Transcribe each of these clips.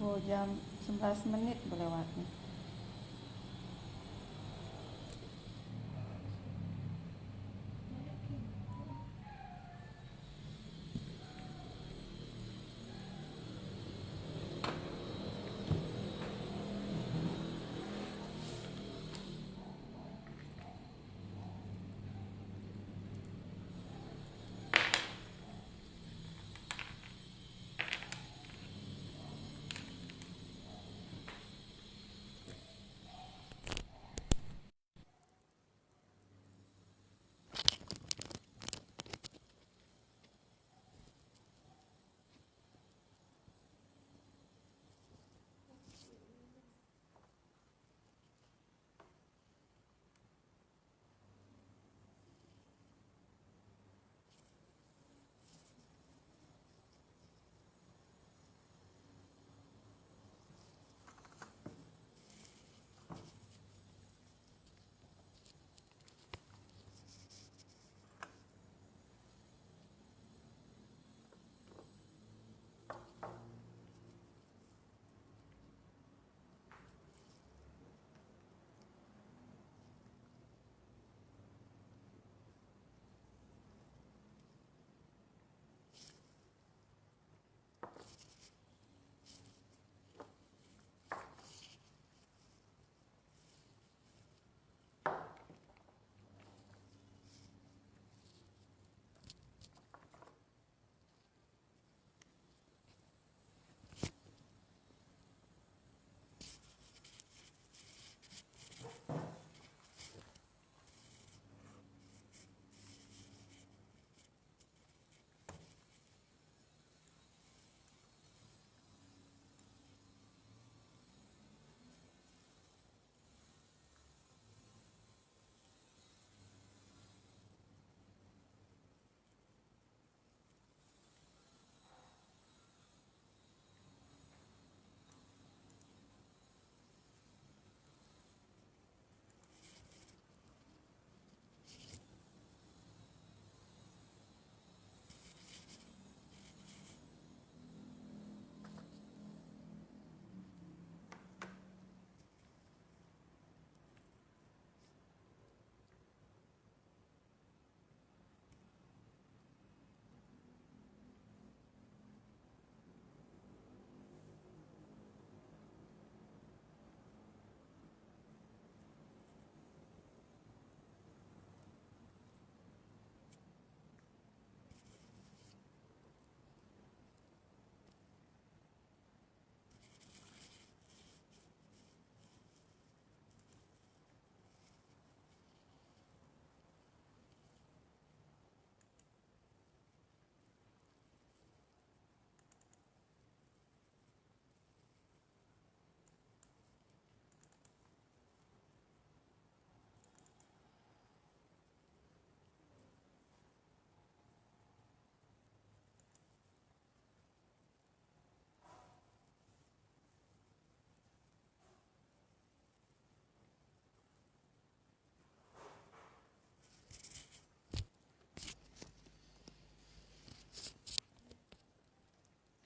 Oh, jam 11 menit berlewatnya.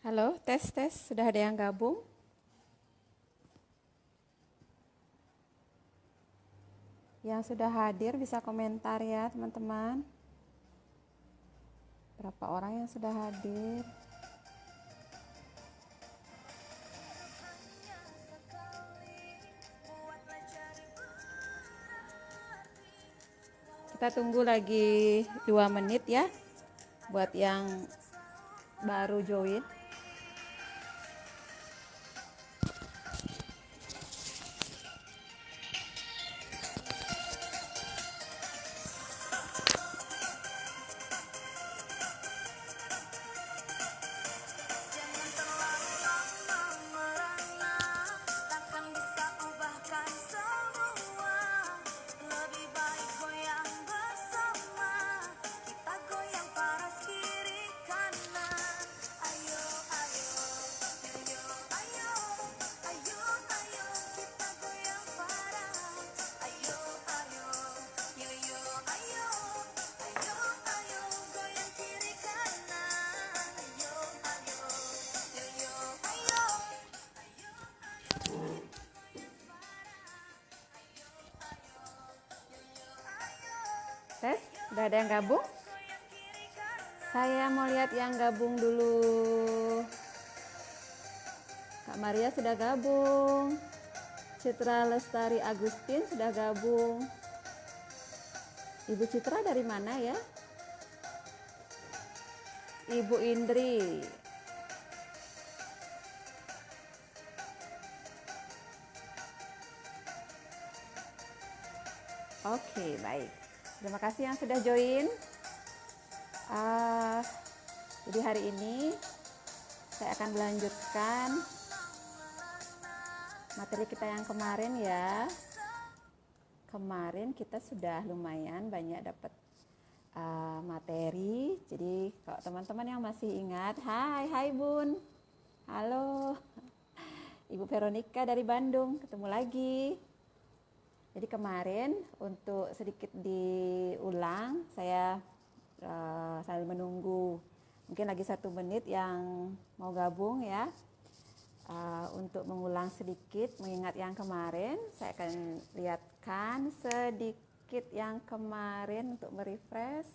Halo, tes tes, sudah ada yang gabung? Yang sudah hadir bisa komentar ya, teman-teman. Berapa orang yang sudah hadir? Kita tunggu lagi 2 menit ya buat yang baru join. Udah ada yang gabung? Saya mau lihat yang gabung dulu. Kak Maria sudah gabung. Citra Lestari Agustin sudah gabung. Ibu Citra dari mana ya? Ibu Indri. Oke, baik. Terima kasih yang sudah join. Jadi hari ini saya akan melanjutkan materi kita yang kemarin ya. Kemarin kita sudah lumayan banyak dapat materi. Jadi kalau teman-teman yang masih ingat, hai Bun. Halo. Ibu Veronica dari Bandung, ketemu lagi. Jadi kemarin untuk sedikit diulang, saya sambil menunggu mungkin lagi 1 menit yang mau gabung ya. Untuk mengulang sedikit, mengingat yang kemarin, saya akan lihatkan sedikit yang kemarin untuk merefresh.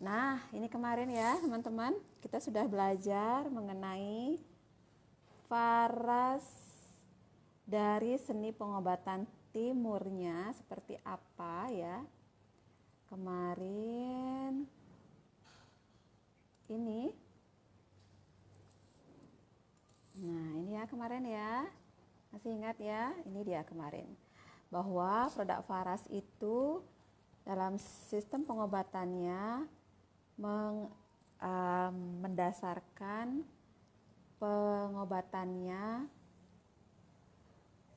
Nah, ini kemarin ya teman-teman, kita sudah belajar mengenai varas dari seni pengobatan timurnya seperti apa ya. Kemarin ini. Nah, ini ya kemarin ya. Masih ingat ya? Ini dia kemarin. Bahwa produk varas itu dalam sistem pengobatannya mendasarkan pengobatannya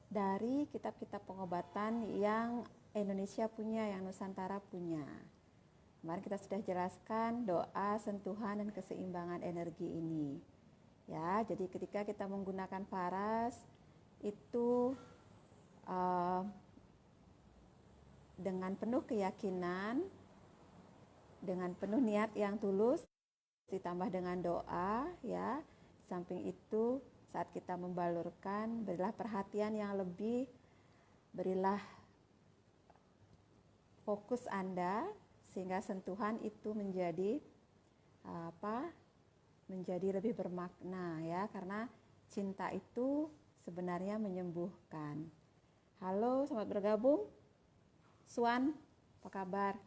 dari kitab-kitab pengobatan yang Indonesia punya, yang Nusantara punya. Kemarin kita sudah jelaskan doa, sentuhan, dan keseimbangan energi ini. Ya, jadi ketika kita menggunakan varas itu dengan penuh keyakinan, dengan penuh niat yang tulus, ditambah dengan doa, ya. Samping itu, saat kita membalurkan, berilah perhatian yang lebih, berilah fokus Anda sehingga sentuhan itu menjadi menjadi lebih bermakna ya, karena cinta itu sebenarnya menyembuhkan. Halo, selamat bergabung. Swan, apa kabar?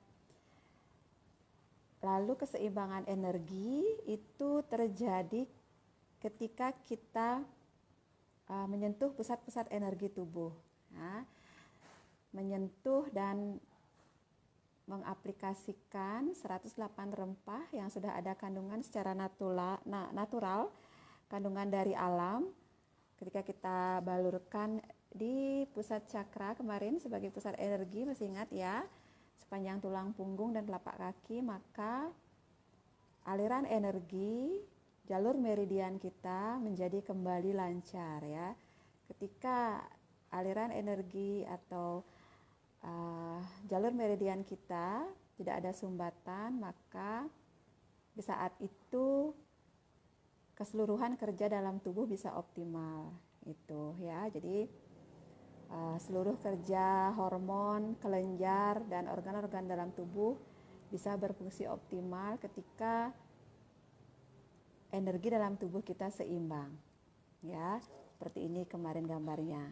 Lalu keseimbangan energi itu terjadi ketika kita menyentuh pusat-pusat energi tubuh, ya. Menyentuh dan mengaplikasikan 108 rempah yang sudah ada kandungan secara natural, kandungan dari alam. Ketika kita balurkan di pusat cakra kemarin sebagai pusat energi, masih ingat ya, sepanjang tulang punggung dan telapak kaki, maka aliran energi jalur meridian kita menjadi kembali lancar ya. Ketika aliran energi atau jalur meridian kita tidak ada sumbatan, maka di saat itu keseluruhan kerja dalam tubuh bisa optimal itu ya. Jadi seluruh kerja hormon, kelenjar, dan organ-organ dalam tubuh bisa berfungsi optimal ketika energi dalam tubuh kita seimbang ya. Seperti ini kemarin gambarnya.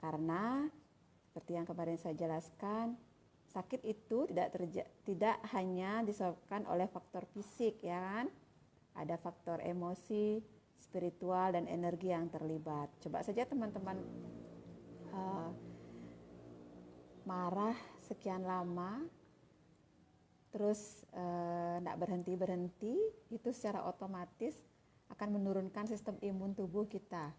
Karena seperti yang kemarin saya jelaskan, sakit itu tidak hanya disebabkan oleh faktor fisik ya kan, ada faktor emosi, spiritual, dan energi yang terlibat. Coba saja teman-teman marah sekian lama terus tidak berhenti, itu secara otomatis akan menurunkan sistem imun tubuh kita.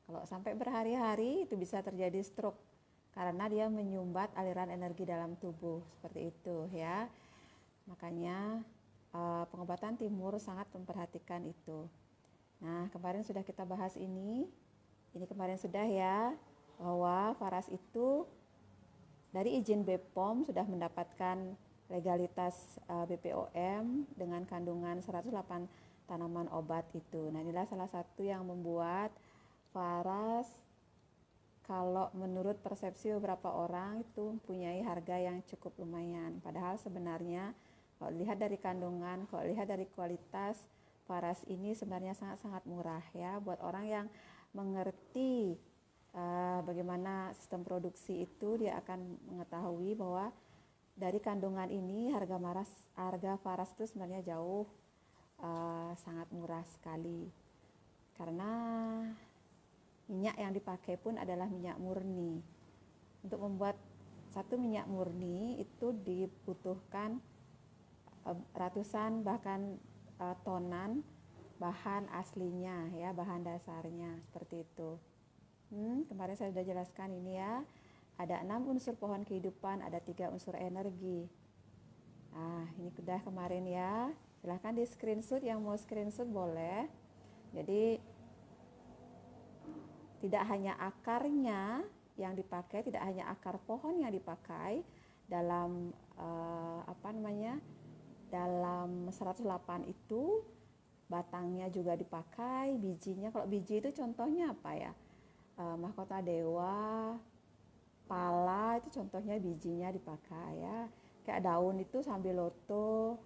Kalau sampai berhari-hari itu bisa terjadi stroke karena dia menyumbat aliran energi dalam tubuh, seperti itu ya. Makanya pengobatan timur sangat memperhatikan itu. Nah, kemarin sudah kita bahas ini kemarin sudah ya, bahwa varas itu dari izin BPOM sudah mendapatkan legalitas BPOM dengan kandungan 108 tanaman obat itu. Nah, inilah salah satu yang membuat varas kalau menurut persepsi beberapa orang itu mempunyai harga yang cukup lumayan. Padahal sebenarnya kalau lihat dari kandungan, kalau lihat dari kualitas, Faras ini sebenarnya sangat-sangat murah ya. Buat orang yang mengerti bagaimana sistem produksi itu, dia akan mengetahui bahwa dari kandungan ini harga Faras itu sebenarnya jauh sangat murah sekali. Karena minyak yang dipakai pun adalah minyak murni. Untuk membuat satu minyak murni itu dibutuhkan ratusan bahkan tonan bahan aslinya ya, bahan dasarnya seperti itu. Kemarin saya sudah jelaskan ini ya. Ada 6 unsur pohon kehidupan, ada 3 unsur energi. Ini sudah kemarin ya. Silahkan di screenshot, yang mau screenshot boleh. Jadi tidak hanya akarnya yang dipakai, tidak hanya akar pohon yang dipakai dalam dalam 108 itu, batangnya juga dipakai, bijinya. Kalau biji itu contohnya apa ya? Mahkota dewa, pala itu contohnya bijinya dipakai ya. Kayak daun itu sambiloto,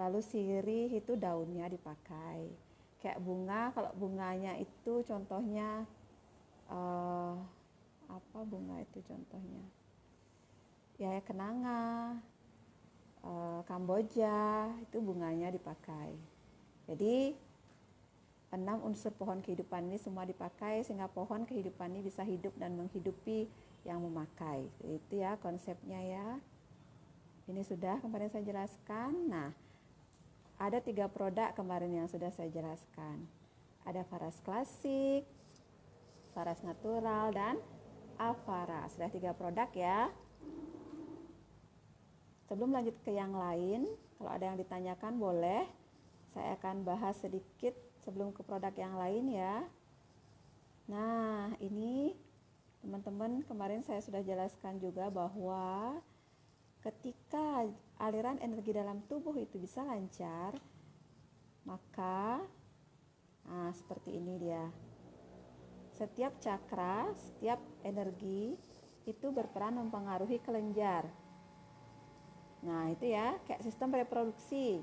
lalu sirih itu daunnya dipakai. Kayak bunga, kalau bunganya itu contohnya apa bunga itu contohnya? Ya kenanga, Kamboja itu bunganya dipakai. Jadi 6 unsur pohon kehidupan ini semua dipakai sehingga pohon kehidupan ini bisa hidup dan menghidupi yang memakai. Itu ya konsepnya ya. Ini sudah kemarin saya jelaskan. Nah, ada 3 produk kemarin yang sudah saya jelaskan. Ada Faras klasik, Faras natural, dan Avara. Sudah 3 produk ya. Sebelum lanjut ke yang lain, kalau ada yang ditanyakan boleh. Saya akan bahas sedikit sebelum ke produk yang lain ya. Nah, ini teman-teman kemarin saya sudah jelaskan juga bahwa ketika aliran energi dalam tubuh itu bisa lancar, maka seperti ini dia. Setiap cakra, setiap energi itu berperan mempengaruhi kelenjar. Nah, itu ya, kayak sistem reproduksi.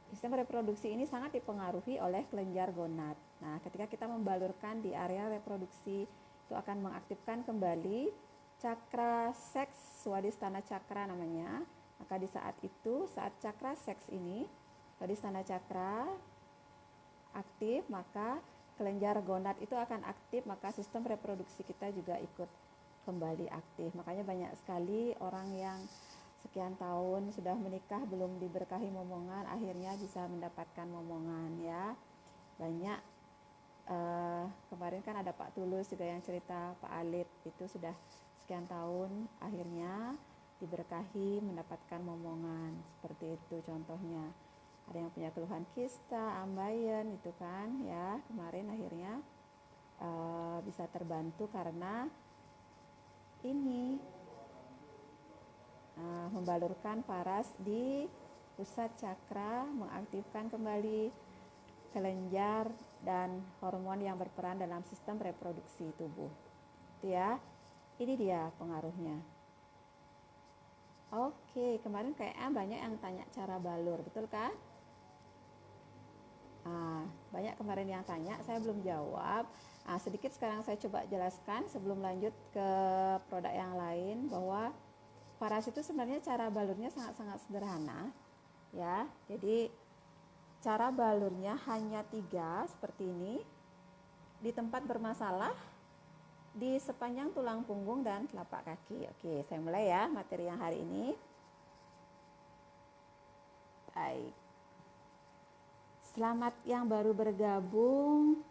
Sistem reproduksi ini sangat dipengaruhi oleh kelenjar gonad. Nah, ketika kita membalurkan di area reproduksi, itu akan mengaktifkan kembali cakra seks, swadhisthana cakra namanya. Maka di saat itu, saat cakra seks ini, swadhisthana cakra aktif, maka kelenjar gonad itu akan aktif, maka sistem reproduksi kita juga ikut kembali aktif. Makanya banyak sekali orang yang sekian tahun sudah menikah belum diberkahi momongan, akhirnya bisa mendapatkan momongan ya. Banyak kemarin kan ada Pak Tulus juga yang cerita, Pak Alit itu sudah sekian tahun akhirnya diberkahi mendapatkan momongan. Seperti itu contohnya. Ada yang punya keluhan kista, ambeien itu kan ya, kemarin akhirnya bisa terbantu karena ini membalurkan Faras di pusat cakra, mengaktifkan kembali kelenjar dan hormon yang berperan dalam sistem reproduksi tubuh. Itu ya. Ini dia pengaruhnya. Oke, kemarin kayaknya banyak yang tanya cara balur, betul kan? Banyak kemarin yang tanya, saya belum jawab. Sedikit sekarang saya coba jelaskan sebelum lanjut ke produk yang lain, bahwa Faras itu sebenarnya cara balurnya sangat-sangat sederhana ya. Jadi cara balurnya hanya 3 seperti ini. Di tempat bermasalah, di sepanjang tulang punggung dan telapak kaki. Oke, saya mulai ya materi yang hari ini. Baik. Selamat yang baru bergabung.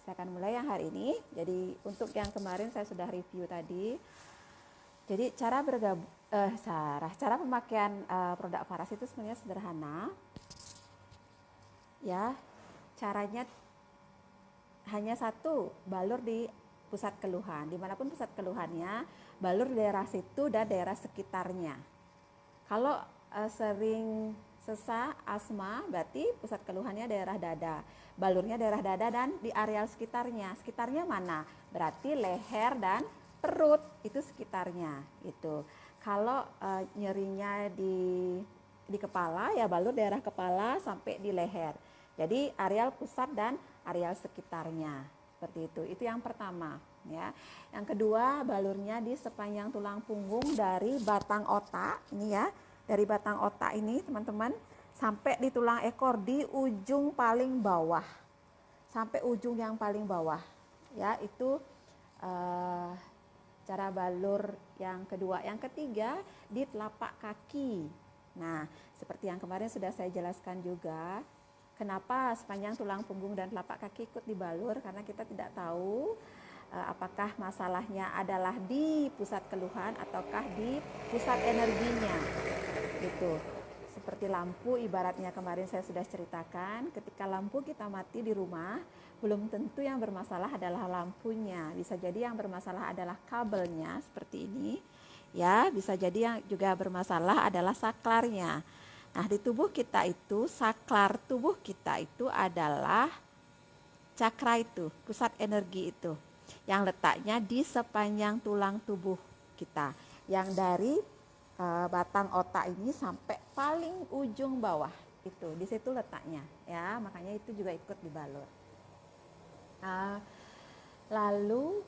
Saya akan mulai yang hari ini. Jadi untuk yang kemarin saya sudah review tadi. Jadi cara pemakaian produk Faras itu sebenarnya sederhana. Ya, caranya hanya satu, balur di pusat keluhan. Dimanapun pusat keluhannya, balur di daerah situ dan daerah sekitarnya. Kalau sering sesak, asma, berarti pusat keluhannya daerah dada. Balurnya daerah dada dan di areal sekitarnya. Sekitarnya mana? Berarti leher dan perut, itu sekitarnya gitu. Kalau nyerinya di kepala, ya balur daerah kepala sampai di leher. Jadi areal pusat dan areal sekitarnya. Seperti itu. Itu yang pertama, ya. Yang kedua, balurnya di sepanjang tulang punggung dari batang otak, ini ya. Dari batang otak ini, teman-teman, sampai di tulang ekor di ujung paling bawah. Sampai ujung yang paling bawah. Ya, itu cara balur yang kedua. Yang ketiga, di telapak kaki. Nah, seperti yang kemarin sudah saya jelaskan juga, kenapa sepanjang tulang punggung dan telapak kaki ikut dibalur, karena kita tidak tahu apakah masalahnya adalah di pusat keluhan ataukah di pusat energinya. Gitu. Seperti lampu, ibaratnya kemarin saya sudah ceritakan, ketika lampu kita mati di rumah, belum tentu yang bermasalah adalah lampunya. Bisa jadi yang bermasalah adalah kabelnya seperti ini. Ya, bisa jadi yang juga bermasalah adalah saklarnya. Nah, di tubuh kita itu, saklar tubuh kita itu adalah cakra itu, pusat energi itu, yang letaknya di sepanjang tulang tubuh kita, yang dari batang otak ini sampai paling ujung bawah itu, di situ letaknya, ya, makanya itu juga ikut dibalur. Lalu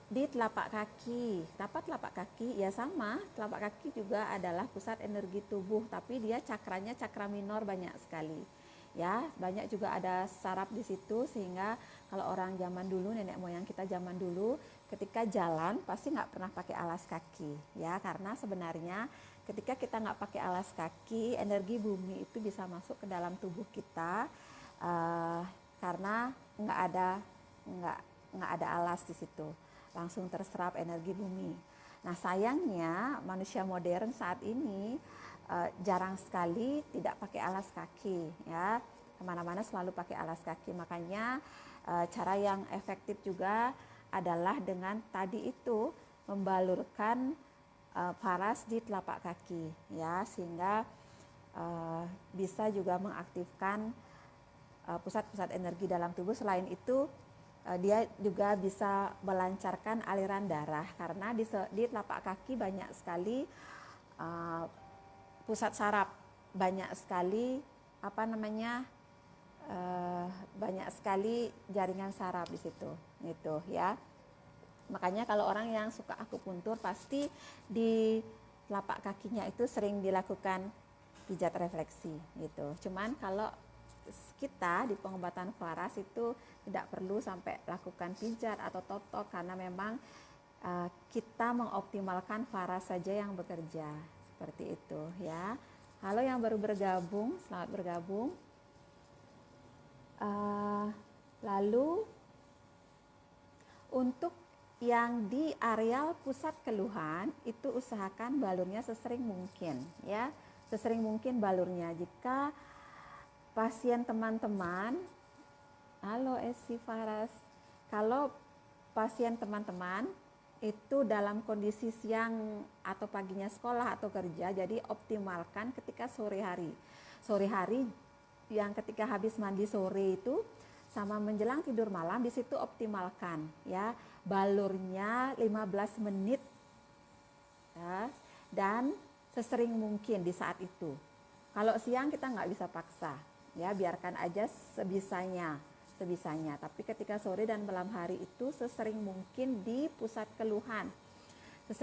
di telapak kaki, telapak kaki ya sama, telapak kaki juga adalah pusat energi tubuh, tapi dia cakranya cakra minor banyak sekali. Ya, banyak juga ada saraf di situ, sehingga kalau orang zaman dulu, nenek moyang kita zaman dulu, ketika jalan pasti nggak pernah pakai alas kaki, ya, karena sebenarnya ketika kita nggak pakai alas kaki, energi bumi itu bisa masuk ke dalam tubuh kita, karena nggak ada alas di situ, langsung terserap energi bumi. Nah, sayangnya manusia modern saat ini jarang sekali tidak pakai alas kaki, ya, kemana-mana selalu pakai alas kaki. Makanya cara yang efektif juga adalah dengan tadi itu membalurkan faras di telapak kaki, ya, sehingga bisa juga mengaktifkan pusat-pusat energi dalam tubuh. Selain itu dia juga bisa melancarkan aliran darah, karena di telapak kaki banyak sekali pusat saraf, banyak sekali banyak sekali jaringan saraf di situ, gitu ya. Makanya kalau orang yang suka akupuntur pasti di telapak kakinya itu sering dilakukan pijat refleksi, gitu. Cuman kalau kita di pengobatan faras itu tidak perlu sampai lakukan pijat atau totok, karena memang kita mengoptimalkan faras saja yang bekerja, seperti itu ya. Halo yang baru bergabung, selamat bergabung. Lalu untuk yang di areal pusat keluhan itu usahakan balurnya sesering mungkin, ya, sesering mungkin balurnya. Jika pasien teman-teman, halo Esi Faras, kalau pasien teman-teman itu dalam kondisi siang atau paginya sekolah atau kerja, jadi optimalkan ketika sore hari. Sore hari yang ketika habis mandi sore itu sama menjelang tidur malam, di situ optimalkan, ya, balurnya 15 menit, ya, dan sesering mungkin di saat itu. Kalau siang kita nggak bisa paksa, ya, biarkan aja sebisanya. Tapi ketika sore dan malam hari itu sesering mungkin di pusat keluhan, 1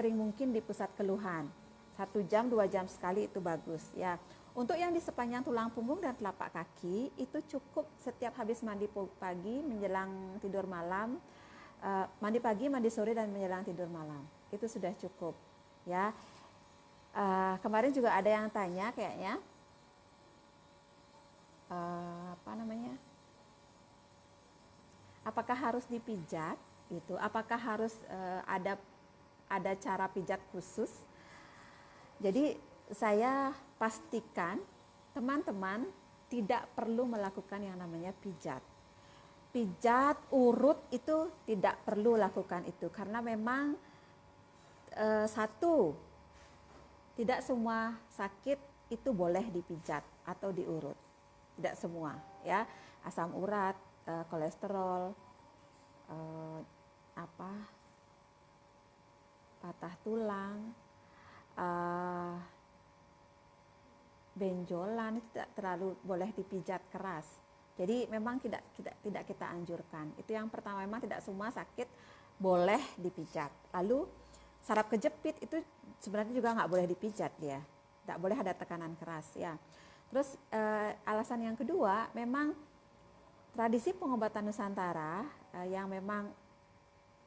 jam 2 jam sekali itu bagus, ya. Untuk yang di sepanjang tulang punggung dan telapak kaki itu cukup setiap habis mandi pagi menjelang tidur malam, mandi pagi, mandi sore, dan menjelang tidur malam, itu sudah cukup, ya. Kemarin juga ada yang tanya kayaknya, apakah harus dipijat? Itu, apakah harus ada cara pijat khusus? Jadi saya pastikan teman-teman tidak perlu melakukan yang namanya pijat. Pijat, urut itu tidak perlu lakukan itu, karena memang satu, tidak semua sakit itu boleh dipijat atau diurut. Tidak semua, ya. Asam urat, kolesterol, patah tulang, benjolan itu tidak terlalu boleh dipijat keras. Jadi memang tidak kita anjurkan. Itu yang pertama, memang tidak semua sakit boleh dipijat. Lalu saraf kejepit itu sebenarnya juga nggak boleh dipijat dia, tidak boleh ada tekanan keras ya. Terus alasan yang kedua, memang tradisi pengobatan Nusantara yang memang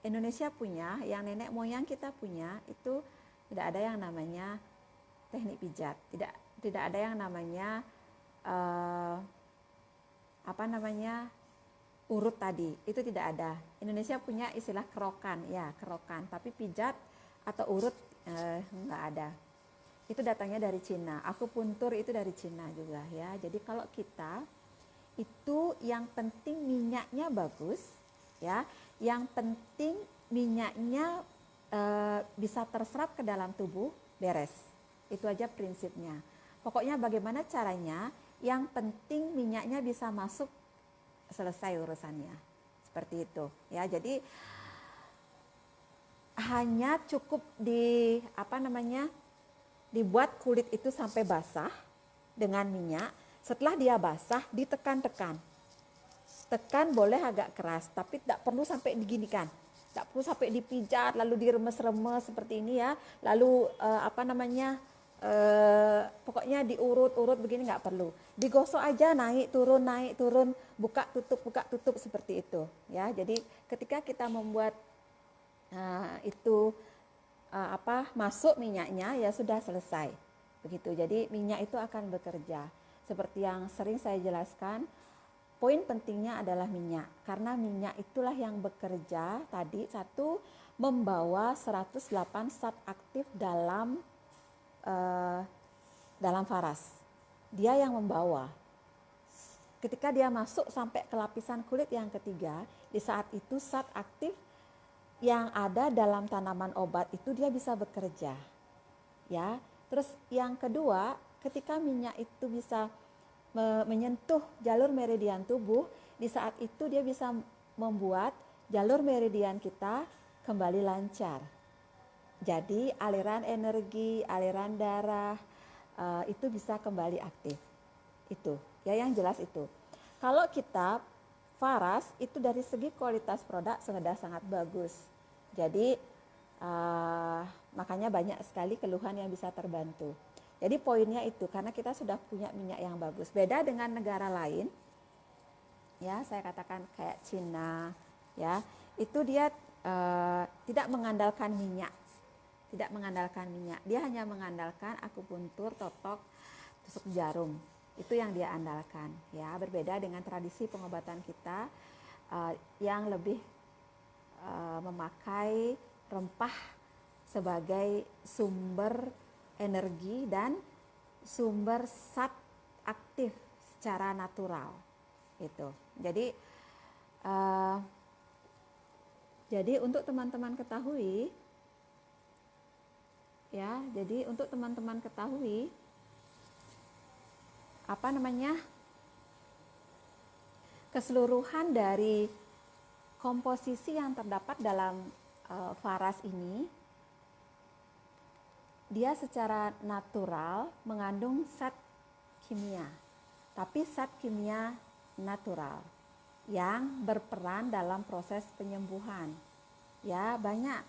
Indonesia punya, yang nenek moyang kita punya, itu tidak ada yang namanya teknik pijat, tidak ada yang namanya urut tadi, itu tidak ada. Indonesia punya istilah kerokan, ya kerokan, tapi pijat atau urut nggak ada. Itu datangnya dari Cina. Akupuntur itu dari Cina juga ya. Jadi kalau kita itu yang penting minyaknya bagus, ya. Yang penting minyaknya bisa terserap ke dalam tubuh, beres. Itu aja prinsipnya. Pokoknya bagaimana caranya, yang penting minyaknya bisa masuk, selesai urusannya. Seperti itu ya. Jadi hanya cukup dibuat kulit itu sampai basah dengan minyak. Setelah dia basah, ditekan-tekan. Tekan boleh agak keras, tapi tidak perlu sampai diginikan. Tidak perlu sampai dipijat lalu diremes-remes seperti ini ya. Lalu pokoknya diurut-urut begini, nggak perlu. Digosok aja, naik turun, buka tutup seperti itu ya. Jadi ketika kita membuat masuk minyaknya, ya sudah selesai begitu. Jadi minyak itu akan bekerja seperti yang sering saya jelaskan. Poin pentingnya adalah minyak, karena minyak itulah yang bekerja tadi, satu, membawa 108 zat aktif dalam faras. Dia yang membawa. Ketika dia masuk sampai ke lapisan kulit yang ketiga, di saat itu zat aktif yang ada dalam tanaman obat itu dia bisa bekerja. Ya. Terus yang kedua, ketika minyak itu bisa menyentuh jalur meridian tubuh, di saat itu dia bisa membuat jalur meridian kita kembali lancar. Jadi aliran energi, aliran darah itu bisa kembali aktif. Itu ya, yang jelas itu. Kalau kita faras itu dari segi kualitas produk sudah sangat bagus. Jadi makanya banyak sekali keluhan yang bisa terbantu. Jadi poinnya itu, karena kita sudah punya minyak yang bagus. Beda dengan negara lain, ya saya katakan kayak Cina, ya itu dia tidak mengandalkan minyak, Dia hanya mengandalkan akupuntur, totok, tusuk jarum. Itu yang dia andalkan, ya. Berbeda dengan tradisi pengobatan kita yang lebih memakai rempah sebagai sumber energi dan sumber zat aktif secara natural. Itu. Jadi untuk teman-teman ketahui, ya. Jadi untuk teman-teman ketahui keseluruhan dari komposisi yang terdapat dalam faras ini, dia secara natural mengandung zat kimia, tapi zat kimia natural yang berperan dalam proses penyembuhan. Ya, banyak,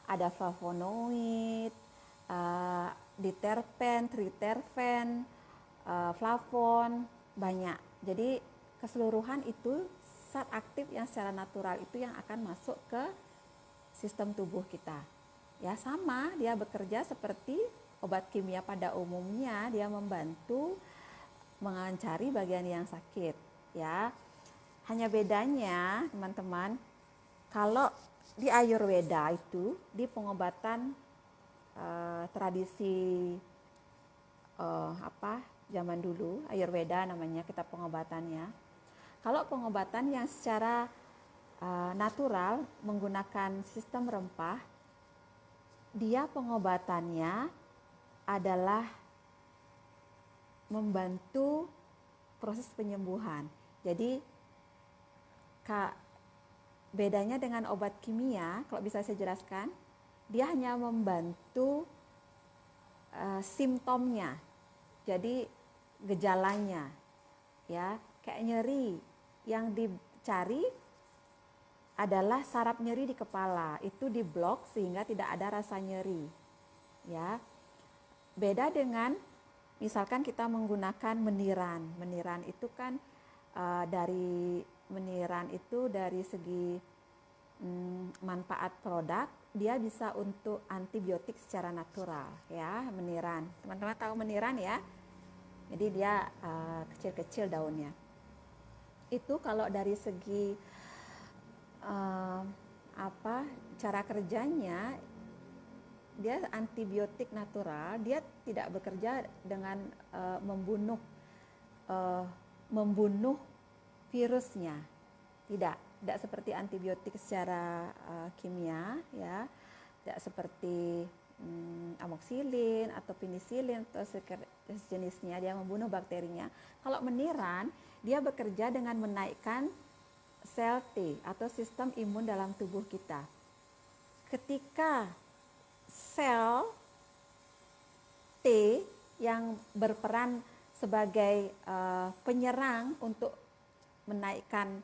ada flavonoid, diterpen, triterpen, flavon, banyak. Jadi keseluruhan itu zat aktif yang secara natural itu yang akan masuk ke sistem tubuh kita. Ya sama, dia bekerja seperti obat kimia pada umumnya, dia membantu mencari bagian yang sakit, ya. Hanya bedanya, teman-teman, kalau di Ayurveda itu, di pengobatan tradisi zaman dulu, Ayurveda namanya kitab pengobatannya. Kalau pengobatan yang secara natural menggunakan sistem rempah, dia pengobatannya adalah membantu proses penyembuhan. Jadi bedanya dengan obat kimia, kalau bisa saya jelaskan, dia hanya membantu simptomnya, jadi gejalanya, ya kayak nyeri yang dicari adalah saraf nyeri di kepala, itu diblok sehingga tidak ada rasa nyeri, ya. Beda dengan misalkan kita menggunakan meniran itu kan dari meniran itu dari segi manfaat produk, dia bisa untuk antibiotik secara natural, ya. Meniran, teman-teman tahu meniran ya, jadi dia kecil-kecil daunnya. Itu kalau dari segi cara kerjanya, dia antibiotik natural, dia tidak bekerja dengan membunuh virusnya, tidak seperti antibiotik secara kimia, ya, tidak seperti amoxicillin atau penicillin atau sejenisnya, dia membunuh bakterinya. Kalau meniran, dia bekerja dengan menaikkan sel T atau sistem imun dalam tubuh kita. Ketika sel T yang berperan sebagai penyerang untuk menaikkan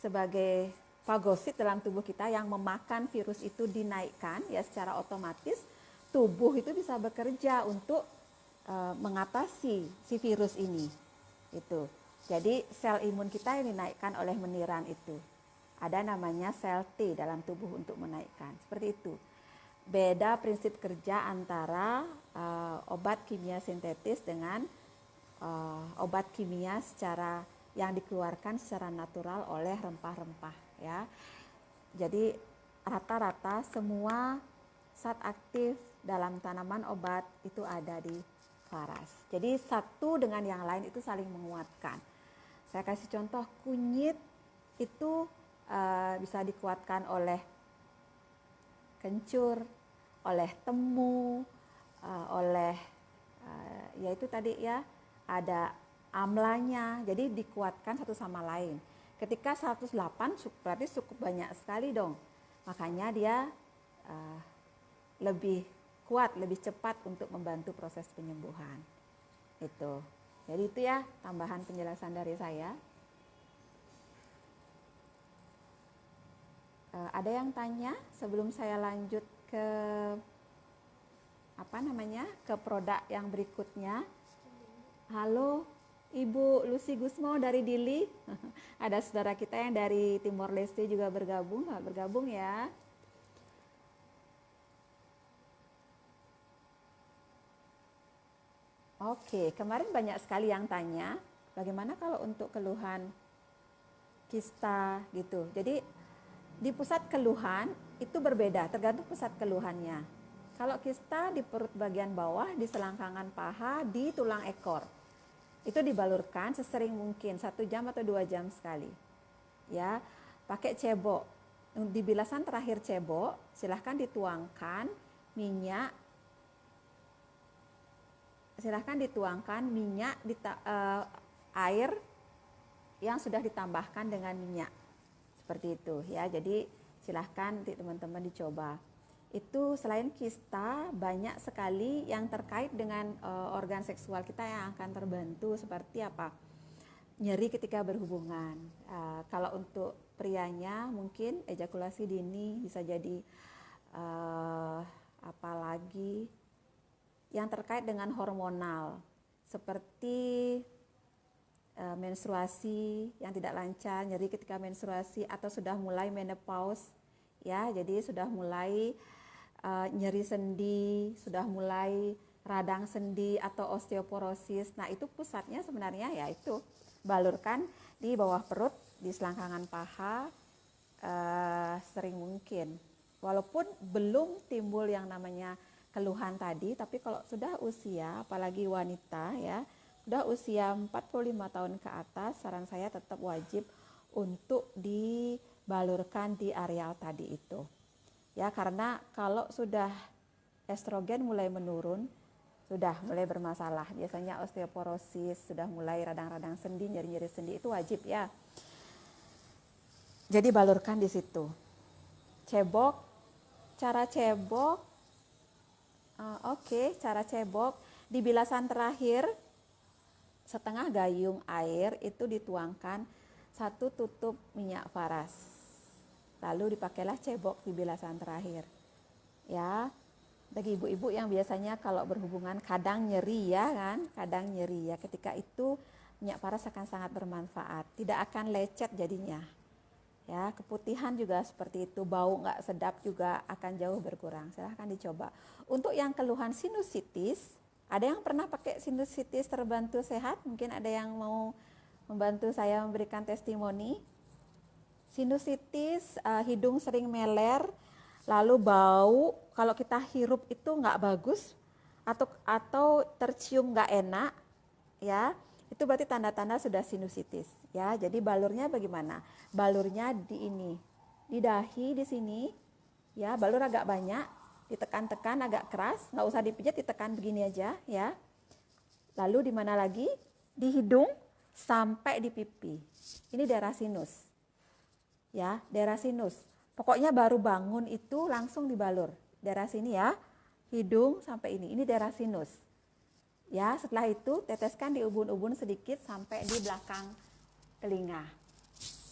sebagai fagosit dalam tubuh kita yang memakan virus itu dinaikkan, ya, secara otomatis tubuh itu bisa bekerja untuk mengatasi si virus ini. Itu. Jadi sel imun kita yang dinaikkan oleh meniran itu. Ada namanya sel T dalam tubuh untuk menaikkan. Seperti itu. Beda prinsip kerja antara obat kimia sintetis dengan obat kimia secara yang dikeluarkan secara natural oleh rempah-rempah, ya. Jadi rata-rata semua zat aktif dalam tanaman obat itu ada di Claras. Jadi satu dengan yang lain itu saling menguatkan. Saya kasih contoh, kunyit itu bisa dikuatkan oleh kencur, oleh temu, oleh yaitu tadi ya ada amlanya, jadi dikuatkan satu sama lain. Ketika 108 berarti cukup banyak sekali dong, makanya dia lebih kuat, lebih cepat untuk membantu proses penyembuhan. Itu. Jadi itu ya tambahan penjelasan dari saya. Ada yang tanya sebelum saya lanjut ke ke produk yang berikutnya. Halo Ibu Lucy Gusmo dari Dili. Ada saudara kita yang dari Timor Leste juga bergabung ya. Oke, kemarin banyak sekali yang tanya bagaimana kalau untuk keluhan kista gitu. Jadi di pusat keluhan itu berbeda, tergantung pusat keluhannya. Kalau kista di perut bagian bawah, di selangkangan paha, di tulang ekor, itu dibalurkan sesering mungkin 1 jam atau 2 jam sekali. Ya, pakai cebok. Di bilasan terakhir cebok, silahkan dituangkan minyak. Air yang sudah ditambahkan dengan minyak. Seperti itu ya. Jadi silahkan teman-teman dicoba. Itu selain kista banyak sekali yang terkait dengan organ seksual kita yang akan terbantu, seperti apa? Nyeri ketika berhubungan. Kalau untuk prianya mungkin ejakulasi dini bisa jadi apalagi yang terkait dengan hormonal seperti menstruasi yang tidak lancar, nyeri ketika menstruasi atau sudah mulai menopause, ya, jadi sudah mulai nyeri sendi, sudah mulai radang sendi atau osteoporosis. Nah, itu pusatnya sebenarnya ya itu balurkan di bawah perut, di selangkangan paha sering mungkin. Walaupun belum timbul yang namanya keluhan tadi, tapi kalau sudah usia, apalagi wanita ya, sudah usia 45 tahun ke atas, saran saya tetap wajib untuk dibalurkan di areal tadi itu. Ya, karena kalau sudah estrogen mulai menurun, sudah mulai bermasalah. Biasanya osteoporosis, sudah mulai radang-radang sendi, nyeri-nyeri sendi, itu wajib ya. Jadi balurkan di situ. Cebok, cara cebok, cara cebok di bilasan terakhir setengah gayung air itu dituangkan 1 tutup minyak faras. Lalu dipakailah cebok di bilasan terakhir. Ya, bagi ibu-ibu yang biasanya kalau berhubungan kadang nyeri ya kan, kadang nyeri ya, ketika itu minyak faras akan sangat bermanfaat, tidak akan lecet jadinya. Ya, keputihan juga seperti itu, bau nggak sedap juga akan jauh berkurang. Silahkan dicoba. Untuk yang keluhan sinusitis, ada yang pernah pakai sinusitis terbantu sehat? Mungkin ada yang mau membantu saya memberikan testimoni. Sinusitis, hidung sering meler, lalu bau, kalau kita hirup itu nggak bagus, atau tercium nggak enak, ya. Itu berarti tanda-tanda sudah sinusitis, ya. Jadi balurnya bagaimana? Balurnya di ini, di dahi di sini, ya. Balur agak banyak, ditekan-tekan agak keras, nggak usah dipijat, ditekan begini aja, ya. Lalu di mana lagi? Di hidung sampai di pipi. Ini daerah sinus, ya, daerah sinus. Pokoknya baru bangun itu langsung dibalur, daerah sini ya, hidung sampai ini daerah sinus. Ya, setelah itu teteskan di ubun-ubun sedikit sampai di belakang telinga.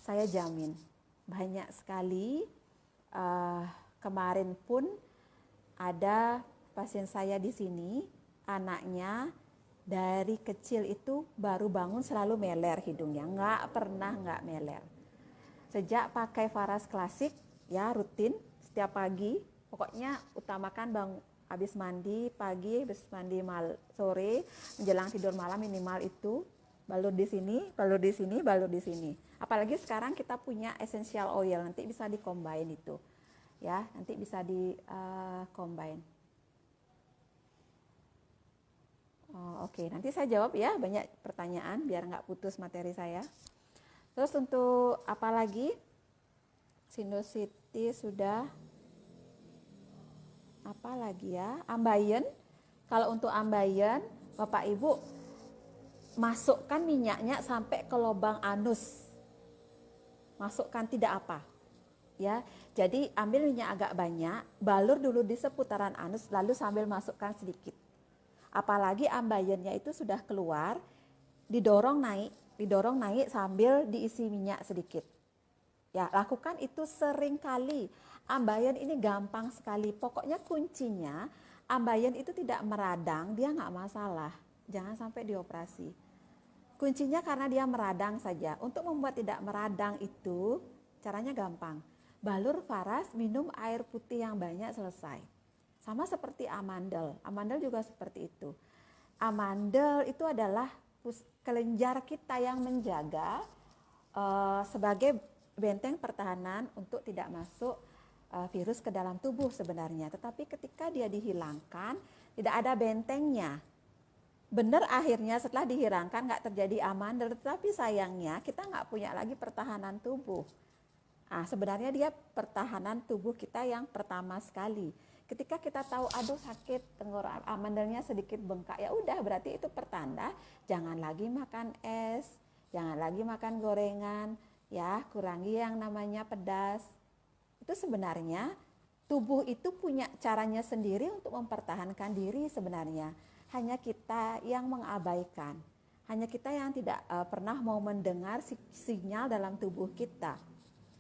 Saya jamin banyak sekali. Kemarin pun ada pasien saya di sini, anaknya dari kecil itu baru bangun selalu meler hidungnya, nggak pernah nggak meler. Sejak pakai Faras Klasik, ya rutin setiap pagi, pokoknya utamakan habis mandi pagi, habis mandi sore, menjelang tidur malam minimal itu balur di sini, balur di sini, balur di sini. Apalagi sekarang kita punya essential oil, nanti bisa di-combine itu. Ya, nanti bisa di-combine. Oke, nanti saya jawab ya, banyak pertanyaan biar nggak putus materi saya. Terus untuk apa lagi? Sinusitis sudah. Apa lagi ya? Ambeien. Kalau untuk ambeien, Bapak Ibu masukkan minyaknya sampai ke lubang anus. Masukkan tidak apa. Ya. Jadi ambil minyak agak banyak, balur dulu di seputaran anus lalu sambil masukkan sedikit. Apalagi ambeiennya itu sudah keluar, didorong naik sambil diisi minyak sedikit. Ya, lakukan itu sering kali. Ambeien ini gampang sekali. Pokoknya kuncinya, ambeien itu tidak meradang, dia nggak masalah. Jangan sampai dioperasi. Kuncinya karena dia meradang saja. Untuk membuat tidak meradang itu, caranya gampang. Balur Faras, minum air putih yang banyak, selesai. Sama seperti amandel. Amandel juga seperti itu. Amandel itu adalah kelenjar kita yang menjaga sebagai benteng pertahanan untuk tidak masuk virus ke dalam tubuh sebenarnya. Tetapi ketika dia dihilangkan, tidak ada bentengnya. Benar akhirnya setelah dihilangkan nggak terjadi amandel, tetapi sayangnya kita nggak punya lagi pertahanan tubuh. Sebenarnya dia pertahanan tubuh kita yang pertama sekali. Ketika kita tahu aduh sakit tenggorokan, amandelnya sedikit bengkak, ya udah berarti itu pertanda jangan lagi makan es, jangan lagi makan gorengan, ya kurangi yang namanya pedas. Itu sebenarnya tubuh itu punya caranya sendiri untuk mempertahankan diri sebenarnya. Hanya kita yang mengabaikan, hanya kita yang tidak pernah mau mendengar sinyal dalam tubuh kita.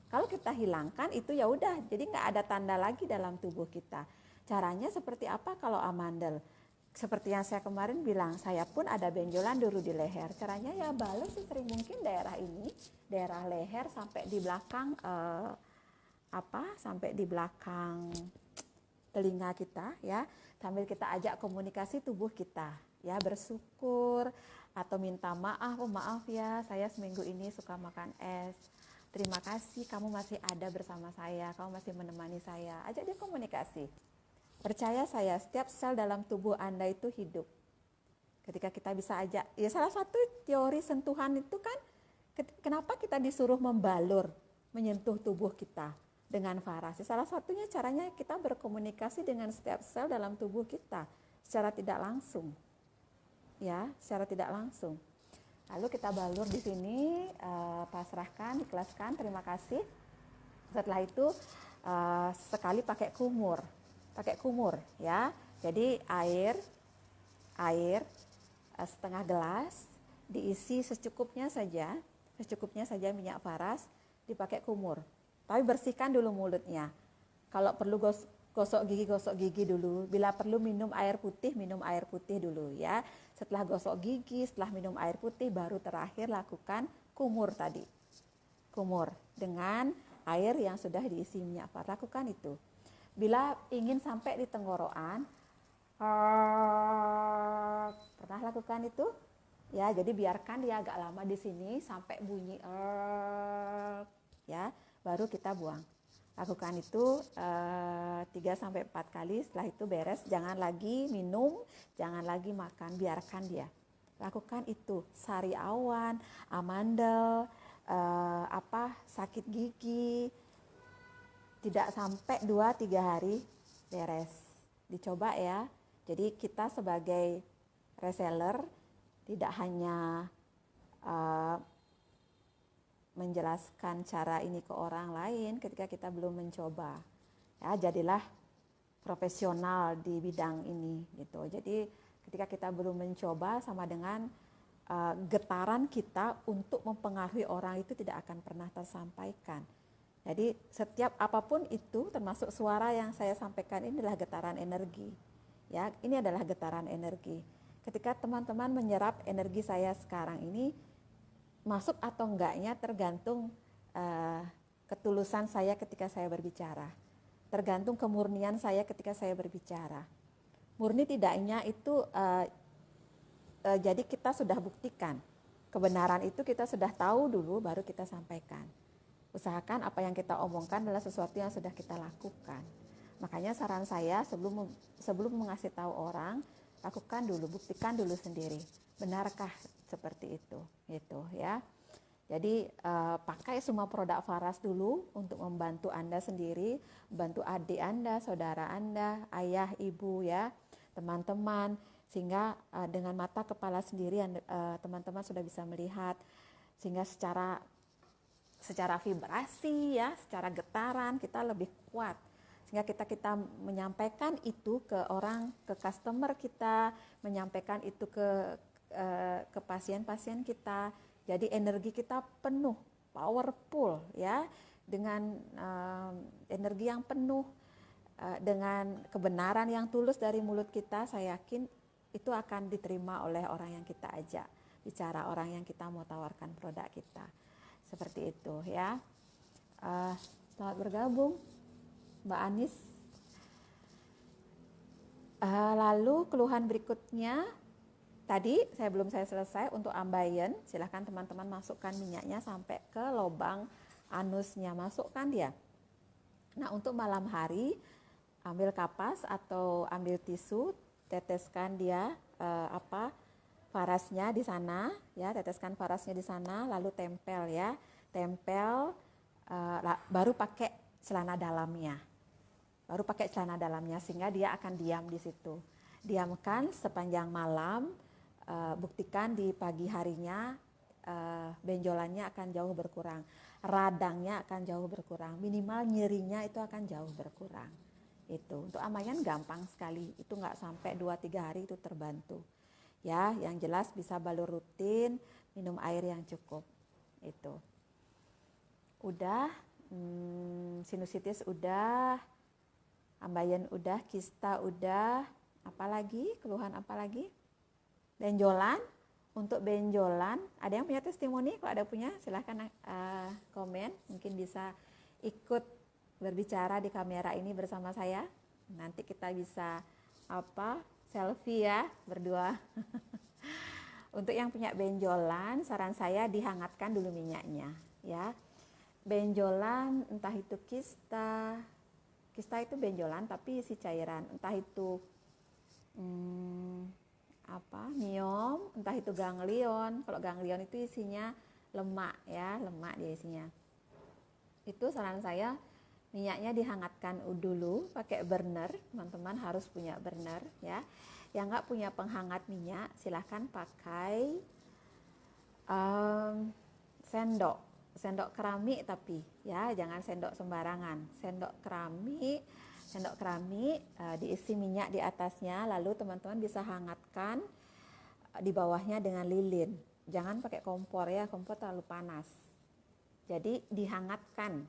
Kalau kita hilangkan itu ya udah, jadi nggak ada tanda lagi dalam tubuh kita. Caranya seperti apa kalau amandel? Seperti yang saya kemarin bilang, saya pun ada benjolan dulu di leher. Caranya ya balur sesering mungkin daerah ini, daerah leher sampai di belakang sampai di belakang telinga kita ya. Sambil kita ajak komunikasi tubuh kita, ya bersyukur atau minta maaf, maaf ya saya seminggu ini suka makan es. Terima kasih kamu masih ada bersama saya, kamu masih menemani saya. Ajak dia komunikasi. Percaya saya, setiap sel dalam tubuh Anda itu hidup. Ketika kita bisa ajak, ya salah satu teori sentuhan itu kan, kenapa kita disuruh membalur, menyentuh tubuh kita dengan Faras. Salah satunya caranya kita berkomunikasi dengan setiap sel dalam tubuh kita. secara tidak langsung, ya, secara tidak langsung. Lalu kita balur di sini, pasrahkan, ikhlaskan, terima kasih. Setelah itu sekali pakai kumur, ya. Jadi air setengah gelas diisi secukupnya saja minyak paras, dipakai kumur. Tapi bersihkan dulu mulutnya. Kalau perlu gosok gigi dulu. Bila perlu minum air putih dulu ya. Setelah gosok gigi, setelah minum air putih, baru terakhir lakukan kumur tadi. Kumur dengan air yang sudah diisi minyak paras, lakukan itu. Bila ingin sampai di tenggorokan, pernah lakukan itu? Ya, jadi biarkan dia agak lama di sini sampai bunyi ya, baru kita buang. Lakukan itu 3-4 kali. Setelah itu beres, jangan lagi minum, jangan lagi makan, biarkan dia. Lakukan itu. Sari awan, amandel, sakit gigi, tidak sampai 2-3 hari beres. Dicoba ya. Jadi kita sebagai reseller tidak hanya menjelaskan cara ini ke orang lain ketika kita belum mencoba. Ya, jadilah profesional di bidang ini gitu. Jadi ketika kita belum mencoba, sama dengan getaran kita untuk mempengaruhi orang itu tidak akan pernah tersampaikan. Jadi setiap apapun itu, termasuk suara yang saya sampaikan, ini adalah getaran energi. Ya, ini adalah getaran energi. Ketika teman-teman menyerap energi saya sekarang ini, masuk atau enggaknya tergantung ketulusan saya ketika saya berbicara. Tergantung kemurnian saya ketika saya berbicara. Murni tidaknya itu jadi kita sudah buktikan. Kebenaran itu kita sudah tahu dulu, baru kita sampaikan. Usahakan apa yang kita omongkan adalah sesuatu yang sudah kita lakukan. Makanya saran saya sebelum mengasih tahu orang, lakukan dulu, buktikan dulu sendiri. Benarkah seperti itu? Gitu ya. Jadi pakai semua produk Faras dulu untuk membantu Anda sendiri, bantu adik Anda, saudara Anda, ayah, ibu ya, teman-teman, sehingga dengan mata kepala sendiri teman-teman sudah bisa melihat, sehingga secara vibrasi ya, secara getaran kita lebih kuat. Sehingga kita menyampaikan itu ke orang, ke customer kita, menyampaikan itu ke pasien-pasien kita. Jadi energi kita penuh, powerful ya, dengan energi yang penuh, dengan kebenaran yang tulus dari mulut kita. Saya yakin itu akan diterima oleh orang yang kita ajak bicara, orang yang kita mau tawarkan produk kita. Seperti itu ya. Selamat bergabung Mbak Anis. Lalu keluhan berikutnya, tadi saya selesai untuk ambeien. Silahkan teman-teman masukkan minyaknya sampai ke lubang anusnya, masukkan dia. Nah, untuk malam hari, ambil kapas atau ambil tisu, teteskan dia farasnya di sana, ya, teteskan farasnya di sana, lalu tempel ya, baru pakai celana dalamnya. Sehingga dia akan diam di situ. Diamkan sepanjang malam, buktikan di pagi harinya benjolannya akan jauh berkurang, radangnya akan jauh berkurang, minimal nyerinya itu akan jauh berkurang. Itu untuk ambeien gampang sekali, itu nggak sampai 2-3 hari itu terbantu. Ya, yang jelas bisa balur rutin, minum air yang cukup. Itu. Udah, sinusitis udah, ambeien udah, kista udah, apalagi, keluhan apalagi? Benjolan. Untuk benjolan, ada yang punya testimoni? Kalau ada punya, silahkan komen. Mungkin bisa ikut berbicara di kamera ini bersama saya. Nanti kita bisa selfie ya, berdua. Untuk yang punya benjolan, saran saya dihangatkan dulu minyaknya ya. Benjolan, entah itu kista itu benjolan tapi isi cairan, entah itu miom, entah itu ganglion. Kalau ganglion itu isinya lemak ya, lemak dia isinya. Itu saran saya minyaknya dihangatkan dulu pakai burner. Teman-teman harus punya burner ya. Yang nggak punya penghangat minyak, silahkan pakai sendok keramik, tapi ya jangan sendok sembarangan. Sendok keramik diisi minyak di atasnya, lalu teman-teman bisa hangatkan di bawahnya dengan lilin. Jangan pakai kompor ya, kompor terlalu panas. Jadi dihangatkan,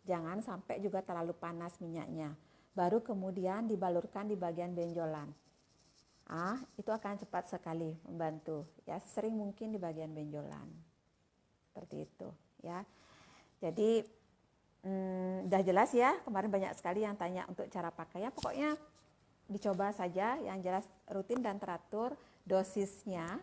jangan sampai juga terlalu panas minyaknya. Baru kemudian dibalurkan di bagian benjolan. Itu akan cepat sekali membantu ya, sering mungkin di bagian benjolan. Seperti itu ya. Jadi udah jelas ya, kemarin banyak sekali yang tanya untuk cara pakainya. Pokoknya dicoba saja, yang jelas rutin dan teratur. Dosisnya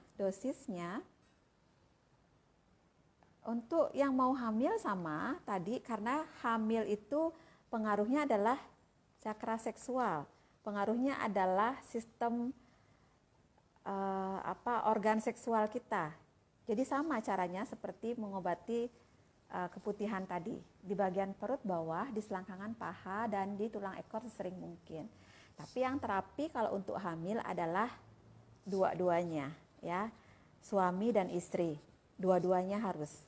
untuk yang mau hamil sama tadi, karena hamil itu pengaruhnya adalah cakra seksual, pengaruhnya adalah sistem organ seksual kita. Jadi sama caranya seperti mengobati keputihan tadi, di bagian perut bawah, di selangkangan paha, dan di tulang ekor sesering mungkin. Tapi yang terapi kalau untuk hamil adalah dua-duanya ya, suami dan istri, dua-duanya harus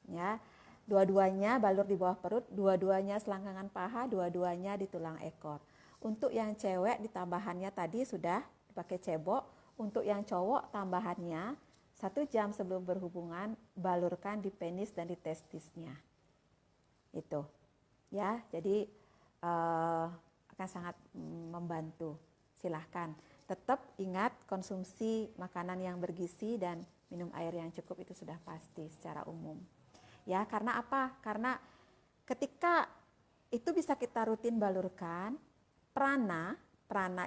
ya, dua-duanya balur di bawah perut, dua-duanya selangkangan paha, dua-duanya di tulang ekor. Untuk yang cewek ditambahannya tadi sudah dipakai cebok. Untuk yang cowok tambahannya 1 jam sebelum berhubungan balurkan di penis dan di testisnya. Itu ya, jadi akan sangat membantu. Silahkan tetap ingat konsumsi makanan yang bergizi dan minum air yang cukup, itu sudah pasti secara umum ya. Karena apa? Karena ketika itu bisa kita rutin balurkan, prana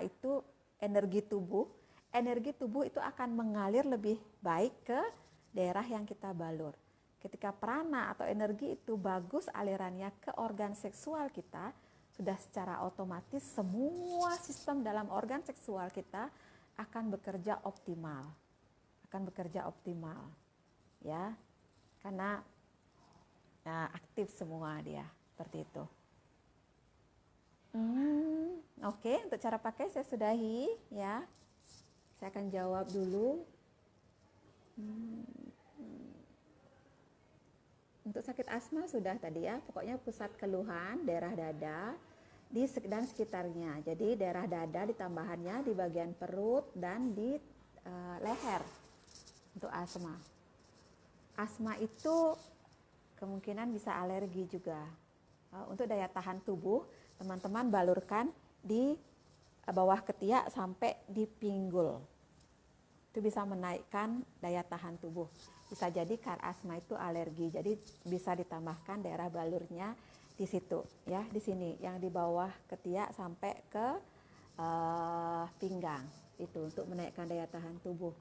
itu energi tubuh itu akan mengalir lebih baik ke daerah yang kita balur. Ketika prana atau energi itu bagus alirannya ke organ seksual kita, sudah secara otomatis semua sistem dalam organ seksual kita akan bekerja optimal. Ya. Karena aktif semua dia, seperti itu. Oke, untuk cara pakai saya sudahi ya. Saya akan jawab dulu. Untuk sakit asma sudah tadi ya, pokoknya pusat keluhan daerah dada dan sekitarnya. Jadi daerah dada ditambahannya di bagian perut dan di leher untuk asma. Asma itu kemungkinan bisa alergi juga. Untuk daya tahan tubuh, teman-teman balurkan di bawah ketiak sampai di pinggul. Itu bisa menaikkan daya tahan tubuh. Bisa jadi asma itu alergi, jadi bisa ditambahkan daerah balurnya di situ ya, di sini yang di bawah ketiak sampai ke pinggang, itu untuk menaikkan daya tahan tubuh.